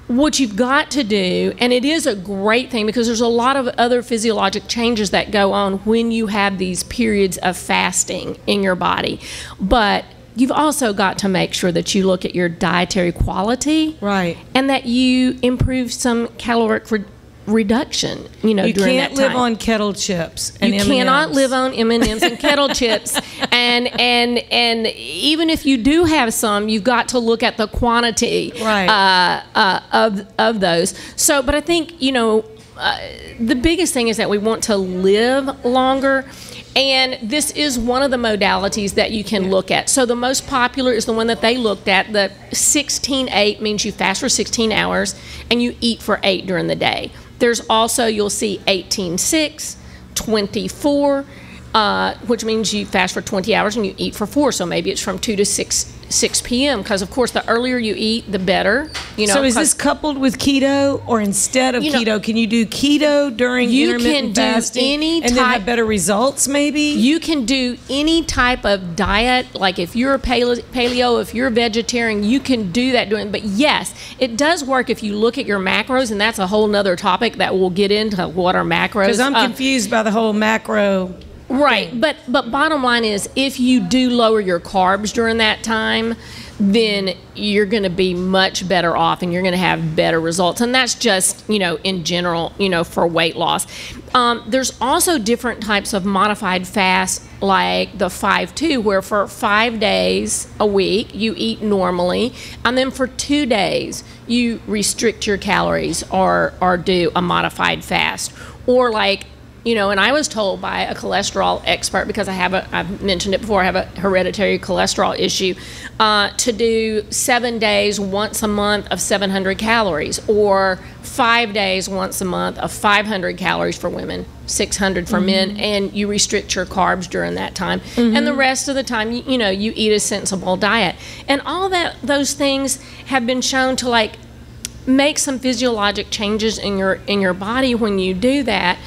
Speaker 4: what you've got to do, and it is a great thing because there's a lot of other physiologic changes that go on when you have these periods of fasting in your body. But you've also got to make sure that you look at your dietary quality. Right. And that you improve some caloric reduction, during that time. You
Speaker 3: can't live on kettle chips and M&Ms.
Speaker 4: You cannot live on M&Ms and kettle chips. And even if you do have some, you've got to look at the quantity of those. So, but I think, the biggest thing is that we want to live longer. And this is one of the modalities that you can look at. So the most popular is the one that they looked at. The 16-8 means you fast for 16 hours and you eat for 8 during the day. There's also, you'll see 18-6, 24, which means you fast for 20 hours and you eat for 4. So maybe it's from 2 to 6 p.m. because, of course, the earlier you eat, the better.
Speaker 3: So is this coupled with keto, or instead of keto, can you do keto during intermittent fasting and then have better results maybe?
Speaker 4: You can do any type of diet. Like if you're a paleo, if you're a vegetarian, you can do that during. But yes, it does work if you look at your macros, and that's a whole nother topic that we'll get into, what are macros.
Speaker 3: Because I'm confused by the whole macro.
Speaker 4: Right, but bottom line is, if you do lower your carbs during that time, then you're going to be much better off and you're going to have better results. And that's just, in general, for weight loss. There's also different types of modified fasts, like the 5-2, where for 5 days a week you eat normally, and then for 2 days you restrict your calories or do a modified fast. Or like And I was told by a cholesterol expert, because I've mentioned it before, I have a hereditary cholesterol issue, to do 7 days once a month of 700 calories, or 5 days once a month of 500 calories for women, 600 for men, and you restrict your carbs during that time. And the rest of the time, you eat a sensible diet. And all those things have been shown to make some physiologic changes in your body when you do that.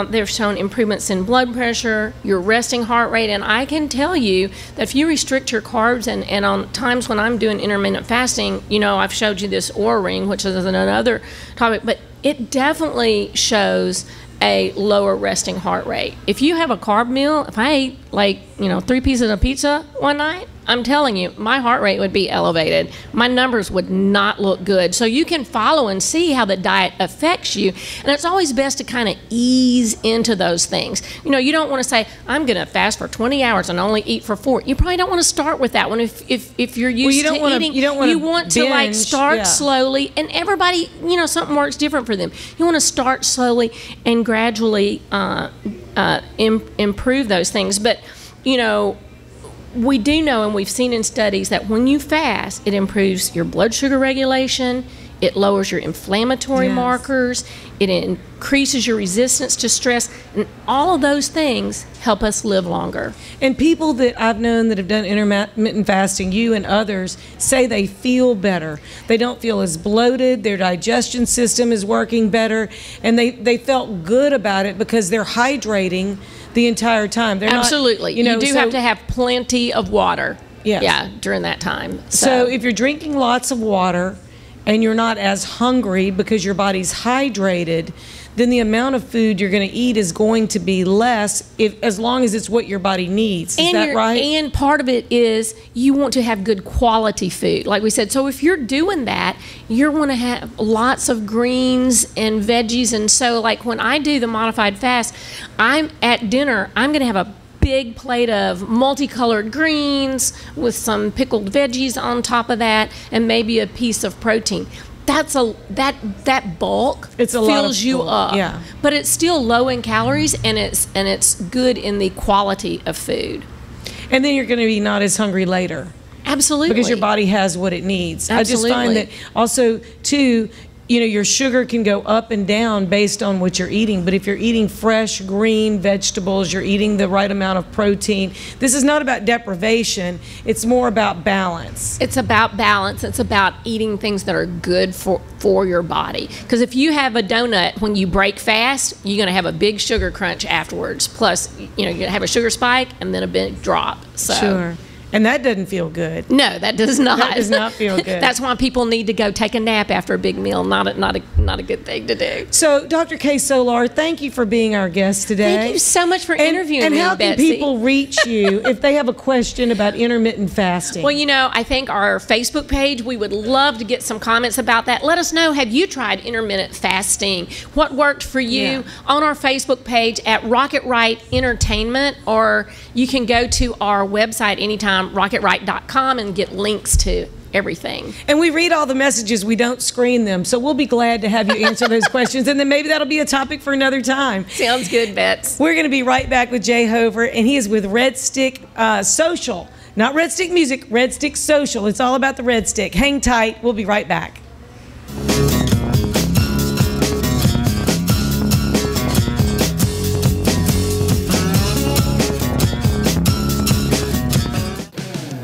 Speaker 4: They've shown improvements in blood pressure, your resting heart rate, and I can tell you that if you restrict your carbs, and on times when I'm doing intermittent fasting, I've showed you this Oura Ring, which is another topic, but it definitely shows a lower resting heart rate. If you have a carb meal, if I ate 3 pieces of pizza one night, I'm telling you, my heart rate would be elevated. My numbers would not look good. So you can follow and see how the diet affects you. And it's always best to kind of ease into those things. You don't want to say, I'm going to fast for 20 hours and only eat for 4. You probably don't want to start with that one. If you're used to eating, you want to start slowly. And everybody, something works different for them. You want to start slowly and gradually improve those things. But, we do know, and we've seen in studies, that when you fast, it improves your blood sugar regulation, it lowers your inflammatory markers, it increases your resistance to stress, and all of those things help us live longer.
Speaker 3: And people that I've known that have done intermittent fasting, you and others, say they feel better. They don't feel as bloated, their digestion system is working better, and they felt good about it because they're hydrating the entire time. They're
Speaker 4: absolutely not, you do have to have plenty of water during that time.
Speaker 3: So if you're drinking lots of water and you're not as hungry because your body's hydrated, then the amount of food you're going to eat is going to be less, as long as it's what your body needs. Is that right? And
Speaker 4: part of it is you want to have good quality food, like we said. So if you're doing that, you're going to have lots of greens and veggies. And so when I do the modified fast, I'm at dinner, I'm going to have a big plate of multicolored greens with some pickled veggies on top of that, and maybe a piece of protein. That bulk fills you up, but it's still low in calories, and it's good in the quality of food.
Speaker 3: And then you're going to be not as hungry later.
Speaker 4: Absolutely,
Speaker 3: because your body has what it needs.
Speaker 4: Absolutely.
Speaker 3: I just find that also too, your sugar can go up and down based on what you're eating. But if you're eating fresh, green vegetables, you're eating the right amount of protein. This is not about deprivation. It's more about balance.
Speaker 4: It's about balance. It's about eating things that are good for your body. Because if you have a donut when you break fast, you're going to have a big sugar crunch afterwards. Plus, you're going to have a sugar spike and then a big drop. So.
Speaker 3: Sure. And that doesn't feel good.
Speaker 4: No, that does not.
Speaker 3: That does not feel good.
Speaker 4: That's why people need to go take a nap after a big meal. Not a good thing to do.
Speaker 3: So, Dr. Kay Solar, thank you for being our guest today.
Speaker 4: Thank you so much for interviewing me,
Speaker 3: And how can
Speaker 4: Betsy.
Speaker 3: people reach you if they have a question about intermittent fasting?
Speaker 4: Well, I think our Facebook page, we would love to get some comments about that. Let us know, have you tried intermittent fasting? What worked for you? On our Facebook page at Rocket Right Entertainment, or you can go to our website anytime, rocketright.com, and get links to everything.
Speaker 3: And we read all the messages, we don't screen them, so we'll be glad to have you answer those questions, and then maybe that'll be a topic for another time.
Speaker 4: Sounds good, Bets.
Speaker 3: We're going to be right back with Jay Hover, and he is with Red Stick Social. Not Red Stick Music, Red Stick Social. It's all about the Red Stick. Hang tight, we'll be right back.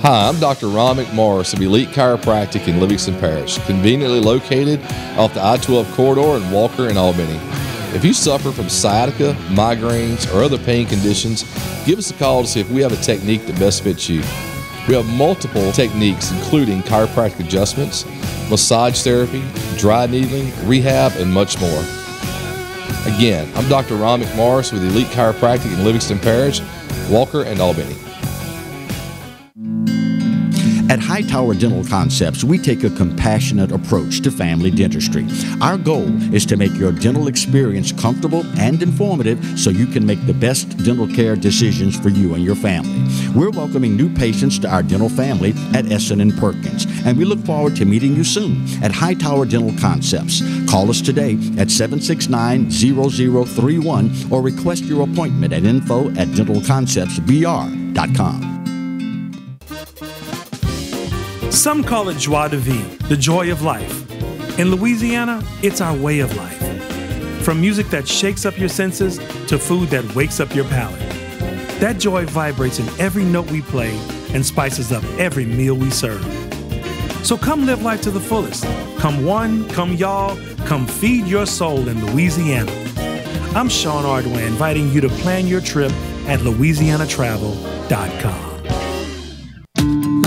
Speaker 11: Hi, I'm Dr. Ron McMorris of Elite Chiropractic in Livingston Parish, conveniently located off the I-12 corridor in Walker and Albany. If you suffer from sciatica, migraines, or other pain conditions, give us a call to see if we have a technique that best fits you. We have multiple techniques, including chiropractic adjustments, massage therapy, dry needling, rehab, and much more. Again, I'm Dr. Ron McMorris with Elite Chiropractic in Livingston Parish, Walker, and Albany.
Speaker 13: At Hightower Dental Concepts, we take a compassionate approach to family dentistry. Our goal is to make your dental experience comfortable and informative so you can make the best dental care decisions for you and your family. We're welcoming new patients to our dental family at Essen and Perkins, and we look forward to meeting you soon at Hightower Dental Concepts. Call us today at 769-0031 or request your appointment at info@dentalconceptsbr.com.
Speaker 19: Some call it joie de vivre, the joy of life. In Louisiana, it's our way of life. From music that shakes up your senses to food that wakes up your palate. That joy vibrates in every note we play and spices up every meal we serve. So come live life to the fullest. Come one, come y'all, come feed your soul in Louisiana. I'm Sean Ardway, inviting you to plan your trip at louisianatravel.com.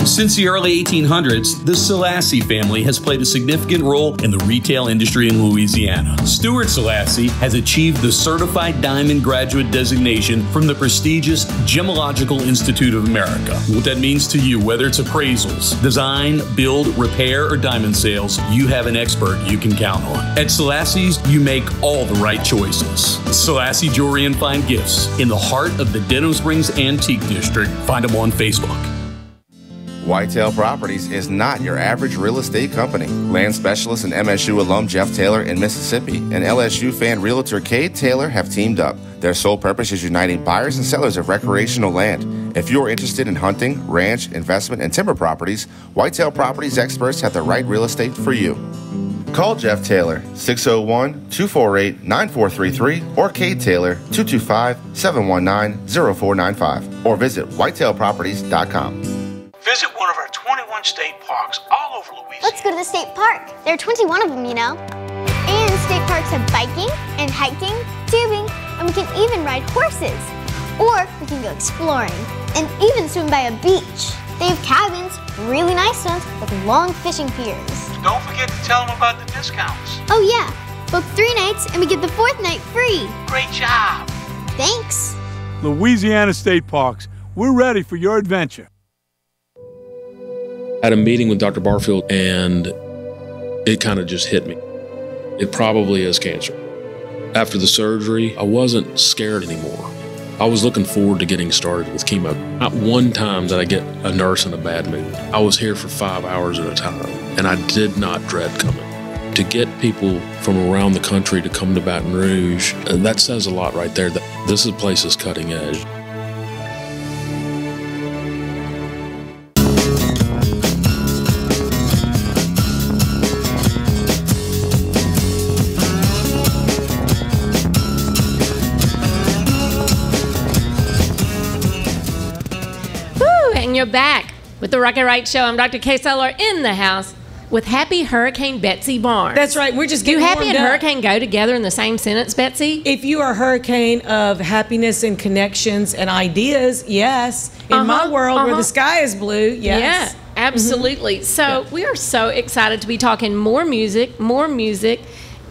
Speaker 7: Since the early 1800s, the Selassie family has played a significant role in the retail industry in Louisiana. Stuart Selassie has achieved the Certified Diamond Graduate designation from the prestigious Gemological Institute of America. What that means to you, whether it's appraisals, design, build, repair, or diamond sales, you have an expert you can count on. At Selassie's, you make all the right choices. Selassie Jewelry and Fine Gifts in the heart of the Denham Springs Antique District. Find them on Facebook.
Speaker 18: Whitetail Properties is not your average real estate company. Land specialist and MSU alum Jeff Taylor in Mississippi and LSU fan realtor Kay Taylor have teamed up. Their sole purpose is uniting buyers and sellers of recreational land. If you're interested in hunting, ranch, investment, and timber properties, Whitetail Properties experts have the right real estate for you. Call Jeff Taylor, 601-248-9433, or Kay Taylor, 225-719-0495, or visit whitetailproperties.com.
Speaker 8: Visit one of our 21 state parks all over Louisiana.
Speaker 9: Let's go to the state park. There are 21 of them, you know. And state parks have biking and hiking, tubing, and we can even ride horses. Or we can go exploring and even swim by a beach. They have cabins, really nice ones, with long fishing piers.
Speaker 8: Don't forget to tell them about the discounts.
Speaker 9: Oh yeah, book 3 nights and we get the 4th night free.
Speaker 8: Great job.
Speaker 9: Thanks.
Speaker 10: Louisiana State Parks, we're ready for your adventure.
Speaker 20: I had a meeting with Dr. Barfield and it kind of just hit me. It probably is cancer. After the surgery, I wasn't scared anymore. I was looking forward to getting started with chemo. Not one time did I get a nurse in a bad mood. I was here for 5 hours at a time and I did not dread coming. To get people from around the country to come to Baton Rouge, that says a lot right there. That this place is cutting edge.
Speaker 4: You're back with the Rocket Right Show. I'm Dr. Kay Solar in the house with Happy Hurricane Betsy Barnes.
Speaker 3: That's right. We're just getting
Speaker 4: Do happy and
Speaker 3: warmed up.
Speaker 4: hurricane go together in the same sentence, Betsy?
Speaker 3: If you are a hurricane of happiness and connections and ideas, yes. In my world where the sky is blue, yes.
Speaker 4: Yeah, absolutely. So we are so excited to be talking more music,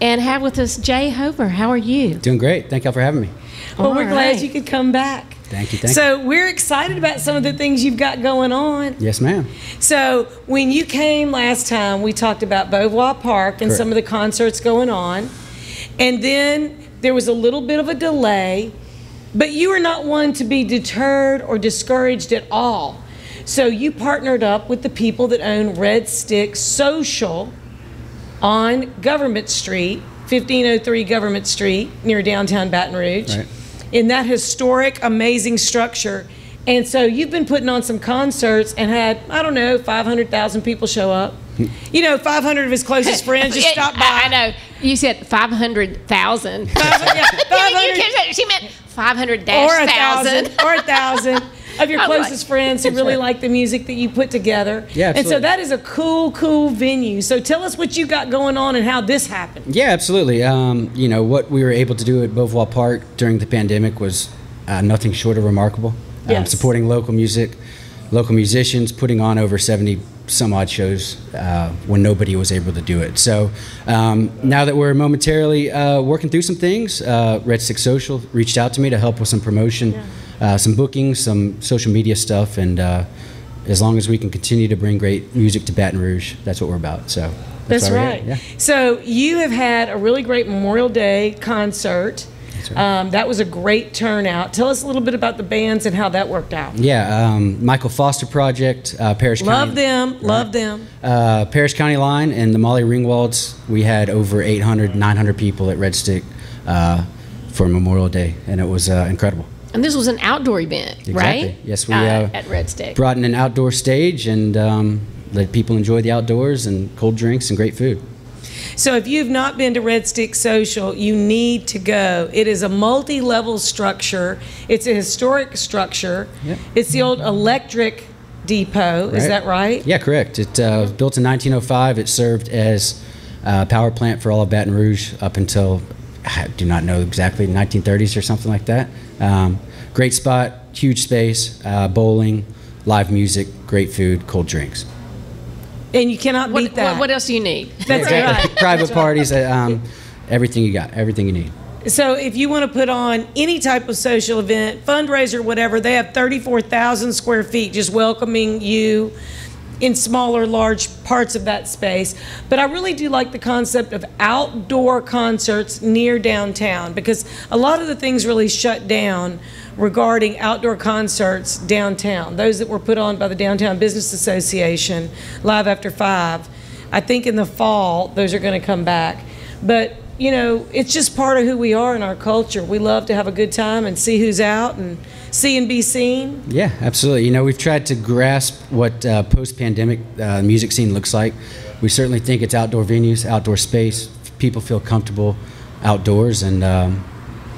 Speaker 4: and have with us Jay Hover. How are you?
Speaker 21: Doing great. Thank y'all for having me.
Speaker 3: Well, we're glad you could come back.
Speaker 21: Thank you.
Speaker 3: So we're excited about some of the things you've got going on.
Speaker 21: Yes, ma'am.
Speaker 3: So when you came last time, we talked about Beauvoir Park and some of the concerts going on. And then there was a little bit of a delay, but you are not one to be deterred or discouraged at all. So you partnered up with the people that own Red Stick Social on Government Street, 1503 Government Street, near downtown Baton Rouge.
Speaker 21: Right.
Speaker 3: In that historic, amazing structure. And so you've been putting on some concerts and had, I don't know, 500,000 people show up. You know, 500 of his closest friends just stopped by.
Speaker 4: I know. You said 500,000. She meant 500-1,000.
Speaker 3: Or 1,000 of your closest friends who really like the music that you put together.
Speaker 21: Yeah,
Speaker 3: and so that is a cool venue. So tell us what you got going on and how this happened.
Speaker 21: Yeah, absolutely. You know, what we were able to do at Beauvoir Park during the pandemic was nothing short of remarkable.
Speaker 3: Yes.
Speaker 21: Supporting local music, local musicians, putting on over 70 some odd shows when nobody was able to do it. So now that we're momentarily working through some things, Red Stick Social reached out to me to help with some promotion, some bookings, some social media stuff, and as long as we can continue to bring great music to Baton Rouge, that's what we're about. So
Speaker 3: that's
Speaker 21: why
Speaker 3: right.
Speaker 21: Yeah.
Speaker 3: So you have had a really great Memorial Day concert. Right. That was a great turnout. Tell us a little bit about the bands and how that worked out.
Speaker 21: Yeah, Michael Foster Project, Parish County.
Speaker 3: Love them.
Speaker 21: Parish County Line and the Molly Ringwalds. We had over 800, 900 people at Red Stick for Memorial Day, and it was incredible.
Speaker 4: And this was an outdoor event, right?
Speaker 21: Yes, we
Speaker 4: at Red Stick.
Speaker 21: Brought in an outdoor stage and let people enjoy the outdoors and cold drinks and great food.
Speaker 3: So if you've not been to Red Stick Social, you need to go. It is a multi-level structure. It's a historic structure. Yep. It's the old electric depot. Is that right?
Speaker 21: Yeah, correct. It was built in 1905. It served as a power plant for all of Baton Rouge up until, I do not know exactly, 1930s or something like that. Great spot, huge space, bowling, live music, great food, cold drinks.
Speaker 3: And you cannot beat that.
Speaker 4: What else do you need?
Speaker 3: That's right.
Speaker 21: Private parties, everything you got, everything you need.
Speaker 3: So if you want to put on any type of social event, fundraiser, whatever, they have 34,000 square feet just welcoming you in smaller, large parts of that space. But I really do like the concept of outdoor concerts near downtown, because a lot of the things really shut down regarding outdoor concerts downtown. Those that were put on by the Downtown Business Association, Live After 5. I think in the fall, those are going to come back. But, you know, it's just part of who we are in our culture. We love to have a good time and see who's out and see and be seen.
Speaker 21: Yeah, absolutely. You know, we've tried to grasp what post-pandemic music scene looks like. We certainly think it's outdoor venues, outdoor space. People feel comfortable outdoors, and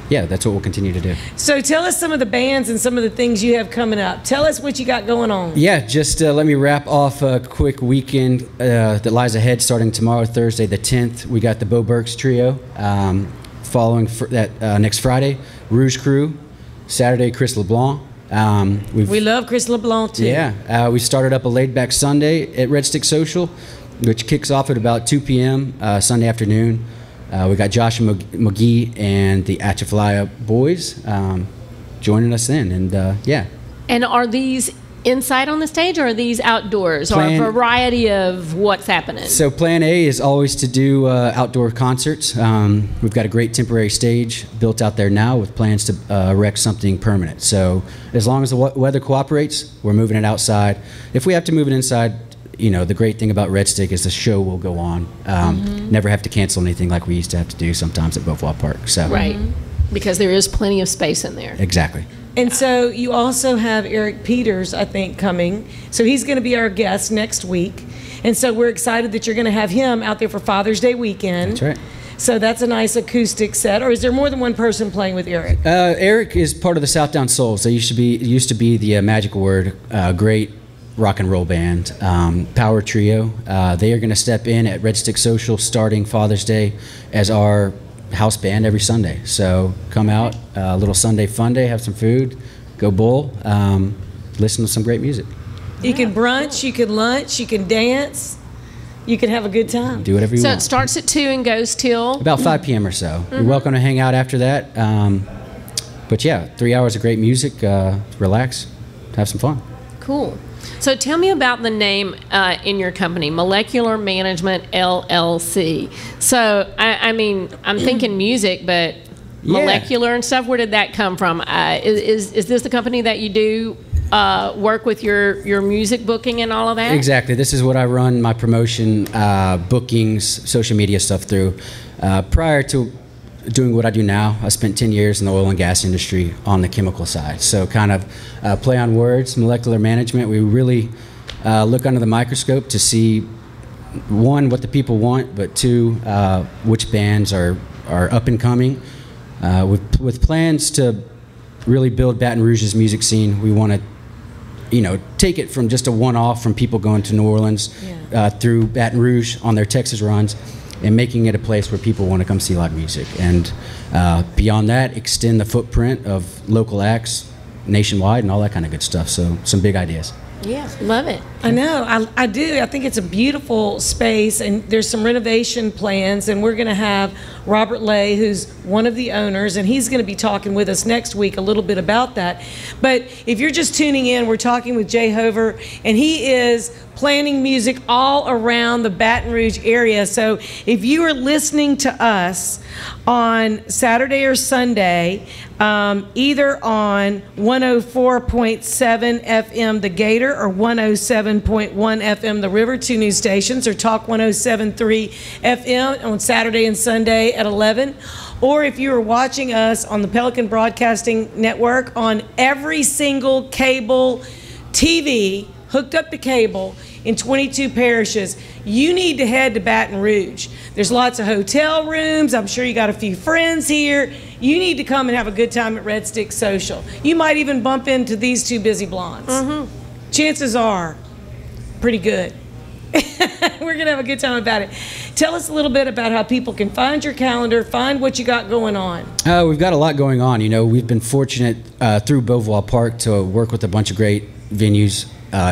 Speaker 21: yeah, that's what we'll continue to do.
Speaker 3: So tell us some of the bands and some of the things you have coming up. Tell us what you got going on.
Speaker 21: Yeah, just let me wrap off a quick weekend that lies ahead starting tomorrow, Thursday the 10th. We got the Bo Burks Trio. Following that next Friday, Rouge Crew. Saturday, Chris LeBlanc.
Speaker 3: We love Chris LeBlanc too.
Speaker 21: Yeah, we started up a laid-back Sunday at Red Stick Social, which kicks off at about 2 p.m. Sunday afternoon. We got Josh McGee and the Atchafalaya Boys joining us then, and yeah.
Speaker 4: And are these inside on the stage, or are these outdoors, or a variety of what's happening?
Speaker 21: So plan A is always to do outdoor concerts. We've got a great temporary stage built out there now with plans to erect something permanent. So as long as the weather cooperates, we're moving it outside. If we have to move it inside, you know, the great thing about Red Stick is the show will go on. Never have to cancel anything like we used to have to do sometimes at Beauvoir Park. So
Speaker 4: right, because there is plenty of space in there.
Speaker 21: Exactly.
Speaker 3: And so you also have Eric Peters, I think, coming. So he's going to be our guest next week. And so we're excited that you're going to have him out there for Father's Day weekend.
Speaker 21: That's right.
Speaker 3: So that's a nice acoustic set. Or is there more than one person playing with Eric?
Speaker 21: Eric is part of the Southdown Souls. They used to be the Magic Word, great rock and roll band, power trio. They are going to step in at Red Stick Social starting Father's Day as our house band every Sunday. So come out, a little Sunday fun day, have some food, go bowl, listen to some great music.
Speaker 3: You can brunch, you can lunch, you can dance, you can have a good time.
Speaker 21: Do whatever you want.
Speaker 4: So it starts at 2 and goes till?
Speaker 21: About 5 p.m. or so. You're welcome to hang out after that. But yeah, 3 hours of great music, relax, have some fun.
Speaker 4: Cool. So tell me about the name in your company, Molecular Management LLC. So, I mean, I'm thinking music, but molecular and stuff, where did that come from? Is this the company that you do work with your music booking and all of that?
Speaker 21: Exactly. This is what I run my promotion, bookings, social media stuff through. Prior to doing what I do now, I spent 10 years in the oil and gas industry on the chemical side. So kind of play on words, molecular management. We really look under the microscope to see, one, what the people want, but two, which bands are up and coming. With plans to really build Baton Rouge's music scene, we want to, you know, take it from just a one-off from people going to New Orleans through Baton Rouge on their Texas runs, and making it a place where people want to come see live music. And beyond that, extend the footprint of local acts nationwide and all that kind of good stuff. So some big ideas.
Speaker 4: Yeah, love it.
Speaker 3: I know, I do. I think it's a beautiful space, and there's some renovation plans, and we're going to have Robert Lay, who's one of the owners, and he's going to be talking with us next week a little bit about that. But if you're just tuning in, we're talking with Jay Hover, and he is planning music all around the Baton Rouge area. So if you are listening to us on Saturday or Sunday, either on 104.7 FM The Gator or 107.1 FM The River, 2 news stations, or Talk 107.3 FM on Saturday and Sunday at 11. Or if you are watching us on the Pelican Broadcasting Network on every single cable TV hooked up to cable in 22 parishes, you need to head to Baton Rouge. There's lots of hotel rooms. I'm sure you got a few friends here. You need to come and have a good time at Red Stick Social. You might even bump into these two busy blondes. Chances are pretty good. We're going to have a good time about it. Tell us a little bit about how people can find your calendar, find what you got going on.
Speaker 21: We've got a lot going on. You know, we've been fortunate through Beauvoir Park to work with a bunch of great venues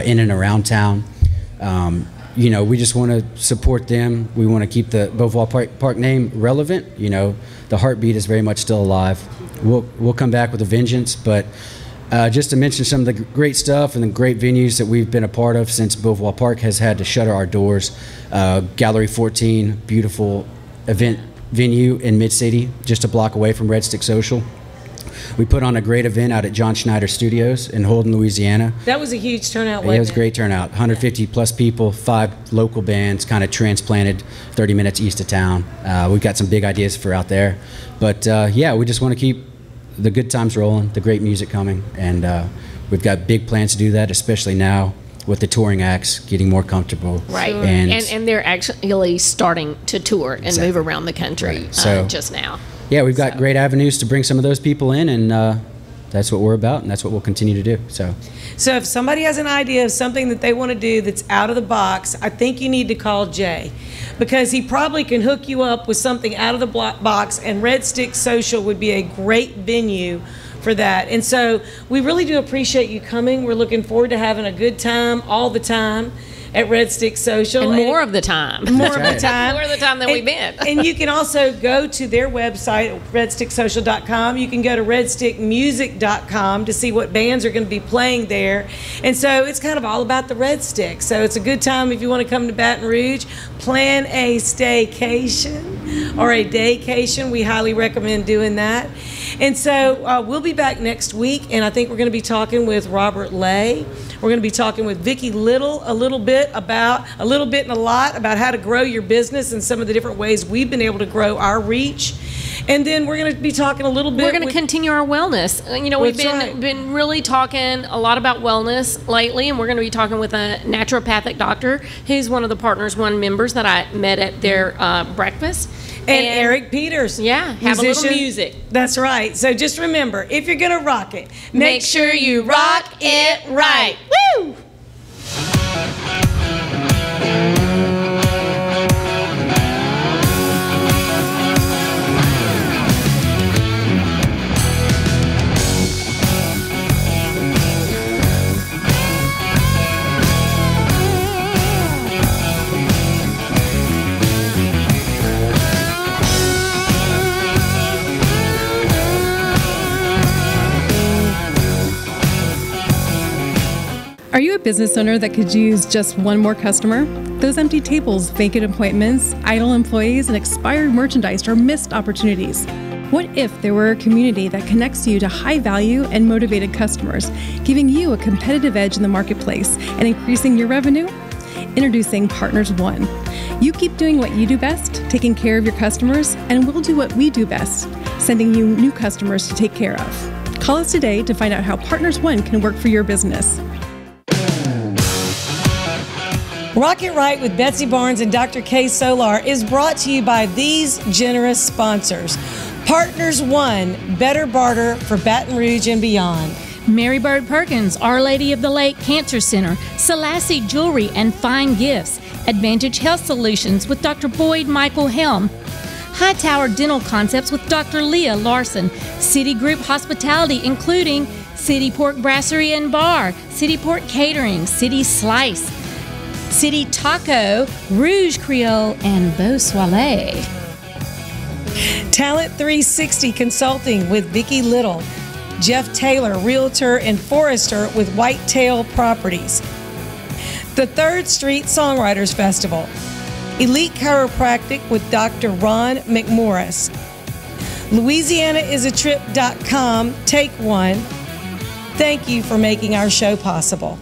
Speaker 21: in and around town. You know, we just want to support them. We want to keep the Beauvoir Park name relevant. You know, the heartbeat is very much still alive. We'll come back with a vengeance, but just to mention some of the great stuff and the great venues that we've been a part of since Beauvoir Park has had to shutter our doors. Gallery 14, beautiful event venue in Mid-City, just a block away from Red Stick Social. We put on a great event out at John Schneider Studios in Holden, Louisiana.
Speaker 3: That was a huge turnout.
Speaker 21: Yeah, it was a great turnout. 150 plus people, 5 local bands, kind of transplanted 30 minutes east of town. We've got some big ideas for out there. But yeah, we just want to keep the good times rolling, the great music coming. And we've got big plans to do that, especially now with the touring acts getting more comfortable.
Speaker 4: Right. Sure. And they're actually starting to tour and move around the country
Speaker 21: right. So,
Speaker 4: just now.
Speaker 21: Yeah, we've got great avenues to bring some of those people in, and that's what we're about, and that's what we'll continue to do. So
Speaker 3: if somebody has an idea of something that they want to do that's out of the box, I think you need to call Jay, because he probably can hook you up with something out of the box, and Red Stick Social would be a great venue for that. And so we really do appreciate you coming. We're looking forward to having a good time all the time at Red Stick Social.
Speaker 4: And more of the time.
Speaker 3: More of the time.
Speaker 4: More of the time than we've been.
Speaker 3: And you can also go to their website, redsticksocial.com. You can go to redstickmusic.com to see what bands are going to be playing there. And so it's kind of all about the Red Stick. So it's a good time if you want to come to Baton Rouge. Plan a staycation or a daycation. We highly recommend doing that. And so we'll be back next week, and I think we're going to be talking with Robert Lay. We're going to be talking with Vicki Little a little bit and a lot about how to grow your business and some of the different ways we've been able to grow our reach. And then we're going to be talking a little bit.
Speaker 4: We're going to continue our wellness. You know, we've been really talking a lot about wellness lately, and we're going to be talking with a naturopathic doctor who's one of the Partners One members that I met at their breakfast.
Speaker 3: And Eric Peters.
Speaker 4: Yeah, have
Speaker 3: musician.
Speaker 4: A little music.
Speaker 3: That's right. So just remember, if you're going to rock it, make sure you rock it right. Woo!
Speaker 1: Are you a business owner that could use just one more customer? Those empty tables, vacant appointments, idle employees, and expired merchandise are missed opportunities. What if there were a community that connects you to high-value and motivated customers, giving you a competitive edge in the marketplace and increasing your revenue? Introducing Partners One. You keep doing what you do best, taking care of your customers, and we'll do what we do best, sending you new customers to take care of. Call us today to find out how Partners One can work for your business.
Speaker 3: Rock It Right with Betsy Barnes and Dr. K. Solar is brought to you by these generous sponsors. Partners One, better barter for Baton Rouge and beyond.
Speaker 2: Mary Bird Perkins, Our Lady of the Lake Cancer Center, Selassie Jewelry and Fine Gifts, Advantage Health Solutions with Dr. Boyd Michael Helm, Hightower Dental Concepts with Dr. Leah Larson, Citigroup Hospitality including City Pork Brasserie and Bar, City Pork Catering, City Slice, City Taco, Rouge Creole, and Beau Soleil.
Speaker 3: Talent 360 Consulting with Vicki Little. Jeff Taylor, Realtor and Forester with Whitetail Properties. The 3rd Street Songwriters Festival. Elite Chiropractic with Dr. Ron McMorris. LouisianaIsATrip.com. Take one. Thank you for making our show possible.